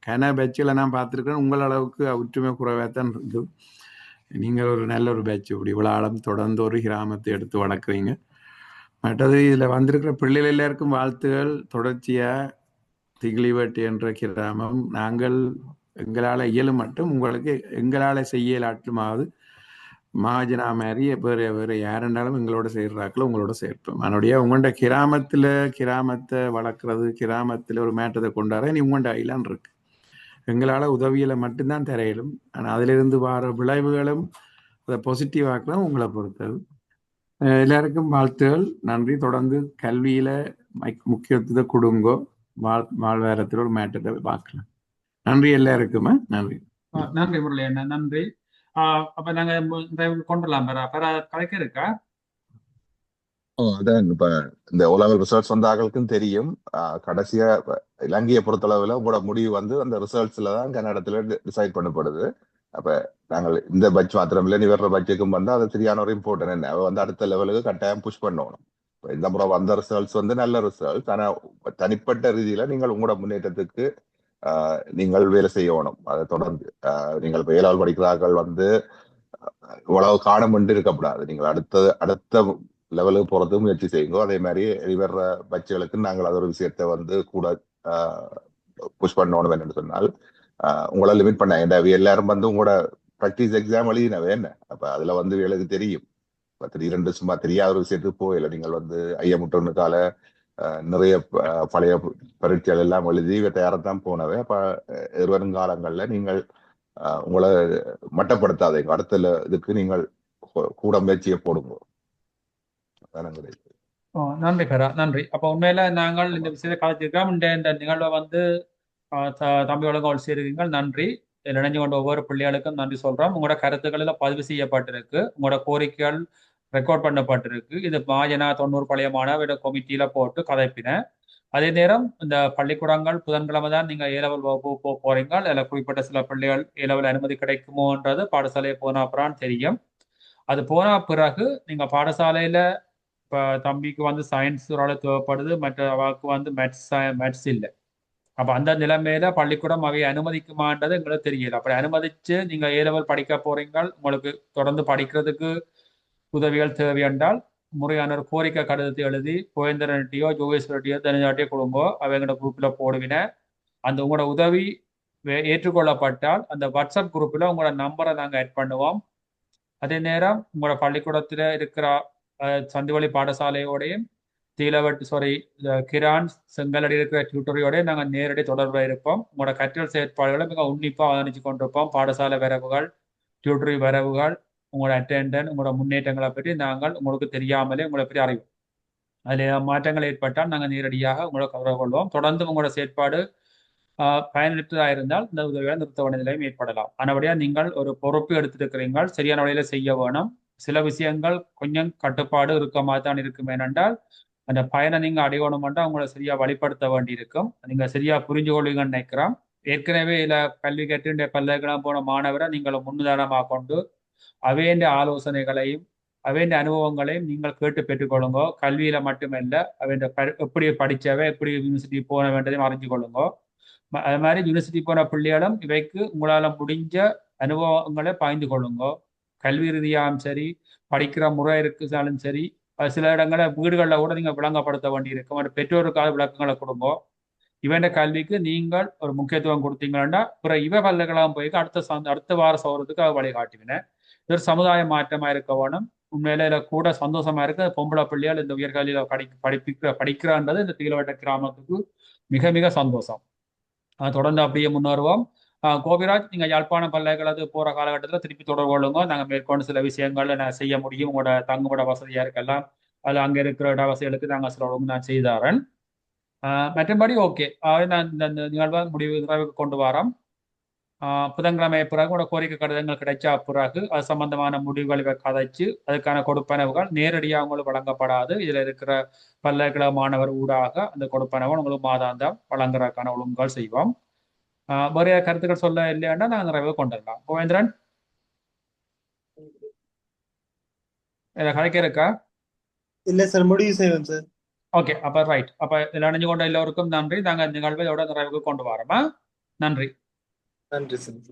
கன பேட்சில் நான் பார்த்துருக்கேன். உங்கள் அளவுக்கு ஒற்றுமை குறைவாக தான் இருக்குது. நீங்கள் ஒரு நல்ல ஒரு பேட்ச் இப்படி இவ்வளோ ஆழம் தொடர்ந்து ஒரு கிராமத்தை எடுத்து வளர்க்குறீங்க. மற்றது இதில் வந்திருக்கிற பிள்ளைகள் எல்லாருக்கும் வாழ்த்துகள். தொடர்ச்சியாக திகிலிவட்டி என்ற கிராமம் நாங்கள் எங்களால் இயலும் மட்டும் உங்களுக்கு எங்களால் செய்யலாட்டுமாவது மாஜனா மாதிரி வேறு யாருன்னாலும் எங்களோட செய்கிறாக்களோ உங்களோட சேர்ப்போம். அதனுடைய உங்கள்கிட்ட கிராமத்தை வளர்க்குறது, கிராமத்தில் ஒரு மேட்டத்தை கொண்டாட நீ உங்கள்கிட்ட ஐலான் இருக்கு. எங்களால் உதவியில் மட்டும்தான் தரையிலும். ஆனால் அதிலிருந்து வர விளைவுகளும் அதை பாசிட்டிவாக்கலாம் உங்களை பொறுத்தது. எல்லாருக்கும் வாழ்த்துகள், நன்றி. தொடர்ந்து கல்வியில் முக்கியத்துவத்தை கொடுங்கோ. வாழ்வாரத்தில் ஒரு மேட்டத்தை பார்க்கலாம். நன்றி எல்லாருக்குமா. நன்றி. நன்றி முரளி அண்ணா, நன்றி. அப்ப நாங்க கொண்டுலாம் கலைக்க இருக்கா? அதான் இப்ப இந்த ஓலெவல் ரிசல்ட்ஸ் வந்தாக்களுக்கும் தெரியும். கடைசியா இலங்கையை பொறுத்தளவுல உங்களோட முடிவு வந்து அந்த ரிசல்ட்ஸ்ல தான் கன்னடத்துல டிசைட் பண்ணப்படுது. அப்ப நாங்கள் இந்த பட்ஜ் மாத்திரம் இல்லை, நீ வர்ற பட்ஜெட்டுக்கும் வந்து அது சரியான ஒரு இம்பார்ட்டன் என்ன வந்து அடுத்த லெவலுக்கு கட்டாயம் புஷ் பண்ணணும். இந்த முறை வந்த ரிசல்ட்ஸ் வந்து நல்ல ரிசல்ட்ஸ். ஆனா தனிப்பட்ட ரீதியில நீங்கள் உங்களோட முன்னேற்றத்துக்கு நீங்கள் வேலை செய்யணும். அதை தொடர்ந்து நீங்கள் இப்போ ஏழாவது படிக்கிறார்கள் வந்து இவ்வளவு காணமென்று இருக்கக்கூடாது. நீங்கள் அடுத்த லெவலுக்கு போறது முயற்சி செய்யுங்க. அதே மாதிரி வர்ற பட்சங்களுக்கு நாங்கள் அது ஒரு விஷயத்த வந்து கூட புஷ் பண்ணணும் என்று சொன்னால் உங்களை லிமிட் பண்ண வேண்டாம். எல்லாரும் வந்து உங்களோட ப்ராக்டிஸ் எக்ஸாம் எழுதினவே என்ன, அப்ப அதுல வந்து வேலைக்கு தெரியும். 2 சும்மா தெரியாத ஒரு விஷயத்துக்கு போயில நீங்கள் வந்து ஐயமுட்டொன்னுக்கால நிறைய பழைய பரீட்சைகள் எல்லாம் எழுதி தயாரத்தான் போனவை. அப்ப வருங்காலங்கள்ல நீங்கள் உங்களை மட்டப்படுத்தாதீங்க. அடுத்த இதுக்கு நீங்கள் கூட முயற்சியை போடுங்க. நன்றி பெரா, நன்றி. அப்ப உண்மையில நாங்கள் இந்த விஷயத்தை கலைச்சிருக்கோம். இந்த நிகழ்வை வந்து தம்பி ஒழுங்கு சேருவீங்கள். நன்றி. இணைஞ்சு கொண்ட ஒவ்வொரு பிள்ளைகளுக்கும் நன்றி சொல்றோம். உங்களோட கருத்துக்கள் எல்லாம் பதிவு செய்யப்பட்டிருக்கு, உங்களோட கோரிக்கைகள் ரெக்கார்ட் பண்ணப்பட்டிருக்கு. இது மாஜனா 90 பழைய மாணவ கமிட்டியில போட்டு கதைப்பினேன். அதே நேரம் இந்த பள்ளிக்கூடங்கள் புதன்கிழமை தான் நீங்க ஏலவல் வகுப்பு போறீங்க. அதில் குறிப்பிட்ட சில பிள்ளைகள் ஏலவல் அனுமதி கிடைக்குமோன்றது பாடசாலையை போன அப்புறம் தெரியும். அது போன பிறகு நீங்க பாடசாலையில இப்போ தம்பிக்கு வந்து சயின்ஸ் ஒரு அளவு தேவைப்படுது, மற்ற அவாவுக்கு வந்து மேத்ஸ் இல்லை. அப்போ அந்த நிலைமையில பள்ளிக்கூடம் அவை அனுமதிக்குமான்றது எங்களுக்கு தெரியல. அப்படி அனுமதிச்சு நீங்க ஏலவல் படிக்க போறீங்க, உங்களுக்கு தொடர்ந்து படிக்கிறதுக்கு உதவிகள் தேவை என்றால் முறையான ஒரு கோரிக்கை கடிதத்தை எழுதி கோயந்தரன்ட்டியோ ஜோகேஸ்வரட்டியோ தெரிஞ்சாட்டியோ கொடுங்கோ. அவங்களோட குரூப்ல போடுவின. அந்த உங்களோட உதவி ஏற்றுக்கொள்ளப்பட்டால் அந்த வாட்ஸ்அப் குரூப்பில் உங்களோட நம்பரை நாங்கள் ஆட் பண்ணுவோம். அதே நேரம் உங்களோட பள்ளிக்கூடத்தில் இருக்கிற சந்துவழி பாடசாலையோடையும் கிரான் செங்கலடி இருக்கிற டியூட்டரியோடய நாங்கள் நேரடி தொடர்பில் இருப்போம். உங்களோட கற்றல் செயற்பாடுகளை மிக உன்னிப்பாக அவதானிச்சு கொண்டிருப்போம். பாடசாலை வரவுகள், டியூட்டரி வரவுகள், உங்களோட அட்டெண்டன்ட், உங்களோட முன்னேற்றங்களை பற்றி நாங்கள் உங்களுக்கு தெரியாமலே உங்களை பற்றி அறிவோம். அதில் மாற்றங்கள் ஏற்பட்டால் நாங்கள் நேரடியாக உங்களை கவர்ந்து கொள்வோம். தொடர்ந்து உங்களோட செயற்பாடு பயனற்றதாக இருந்தால் இந்த உதவியை நிறுத்த வேண்டிய நிலையும் ஏற்படலாம். ஆனபடியாக நீங்கள் ஒரு பொறுப்பு எடுத்திருக்கிறீர்கள், சரியான வழியில செய்ய வேணும். சில விஷயங்கள் கொஞ்சம் கட்டுப்பாடு இருக்கமாக தான் இருக்கும். ஏனென்றால் அந்த பயனை நீங்கள் அடையணுமென்றால் உங்களை சரியா வழிப்படுத்த வேண்டி இருக்கும். நீங்க சரியா புரிஞ்சு கொள்வீங்கன்னு நினைக்கிறோம். ஏற்கனவே இதில் கல்வி கற்று பல்கலைக்கழகம் போன மாணவரை நீங்கள் முன்னுதாரணமாக கொண்டு அவையின் ஆலோசனைகளையும் அவையின் அனுபவங்களையும் நீங்கள் கேட்டு பெற்றுக்கொள்ளுங்க. கல்வியில மட்டுமல்ல, அவையின் எப்படி படிச்சவை, எப்படி யூனிவர்சிட்டி போன வேண்டியதையும் அறிஞ்சு கொள்ளுங்க. அது மாதிரி யூனிவர்சிட்டி போன பிள்ளைகளும் இவைக்கு உங்களால் முடிஞ்ச அனுபவங்களை பாய்ந்து கொள்ளுங்க. கல்வி ரீதியாகவும் சரி, படிக்கிற முறை இருக்குதாலும் சரி, சில இடங்களில் வீடுகளில் கூட நீங்கள் விளங்கப்படுத்த வேண்டி இருக்கும். அது பெற்றோருக்காக விளக்கங்களை கொடுங்க. இவன் கல்விக்கு நீங்கள் ஒரு முக்கியத்துவம் கொடுத்தீங்கன்னா பிறகு இவ பல்கலைக்கழகம் போய் அடுத்த வார சௌரத்துக்கு அவ வழிகாட்டுவினேன். இது ஒரு சமுதாய மாற்றமாக இருக்க வேணும். உண்மையில இதில் கூட சந்தோஷமா இருக்கு. பொம்பளை பிள்ளையால் இந்த உயர்கல்வியில் படிக்கிறான்றது இந்த தீலவட்ட கிராமத்துக்கு மிக மிக சந்தோஷம். தொடர்ந்து அப்படியே முன்னேறுவோம். கோபிராஜ், நீங்க யாழ்ப்பாணம் பல்கலைக்கழகத்துக்கு போற காலகட்டத்தில் திருப்பி தொடர்பு கொள்ளுங்க. நாங்கள் மேற்கொண்டு சில விஷயங்கள் நான் செய்ய முடியும். உங்களோட தங்குமிட வசதியா இருக்கலாம், அதில் அங்கே இருக்கிற இட வசதிகளுக்கு நாங்கள் சில நான் செய்தாரன். மற்றபடி ஓகே, நான் இந்த நிகழ்வை நிறைவுக்கு கொண்டு வரோம். புதன்கிழமை பிறகு உங்களோட கோரிக்கை கடிதங்கள் கிடைச்சா பிறகு அது சம்பந்தமான முடிவுகளை கதைச்சு அதுக்கான கொடுப்பனவுகள் நேரடியாக உங்களுக்கு வழங்கப்படாது. இதில் இருக்கிற பல்கலைக்கழக மாணவர் ஊடாக அந்த கொடுப்பனவை உங்களுக்கு மாதாந்தம் வழங்குறதுக்கான ஒழுங்குகள் செய்வோம். வேற கருத்துக்கள் சொல்ல இல்லையாண்டா நாங்கள் நிறைவு கொண்டுடலாம். கோவேந்திரன், இதில் கதைக்க இருக்கா? இல்ல சார், முடிவு செய்வோம் சார். ஓகே, அப்ப ரைட். அப்ப இதில் அணிஞ்சு கொண்ட எல்லோருக்கும் நன்றி. நாங்கள் நிகழ்வை இதோட நிறைவுக்கு கொண்டு வரோமா? நன்றி. நன்றி சார்.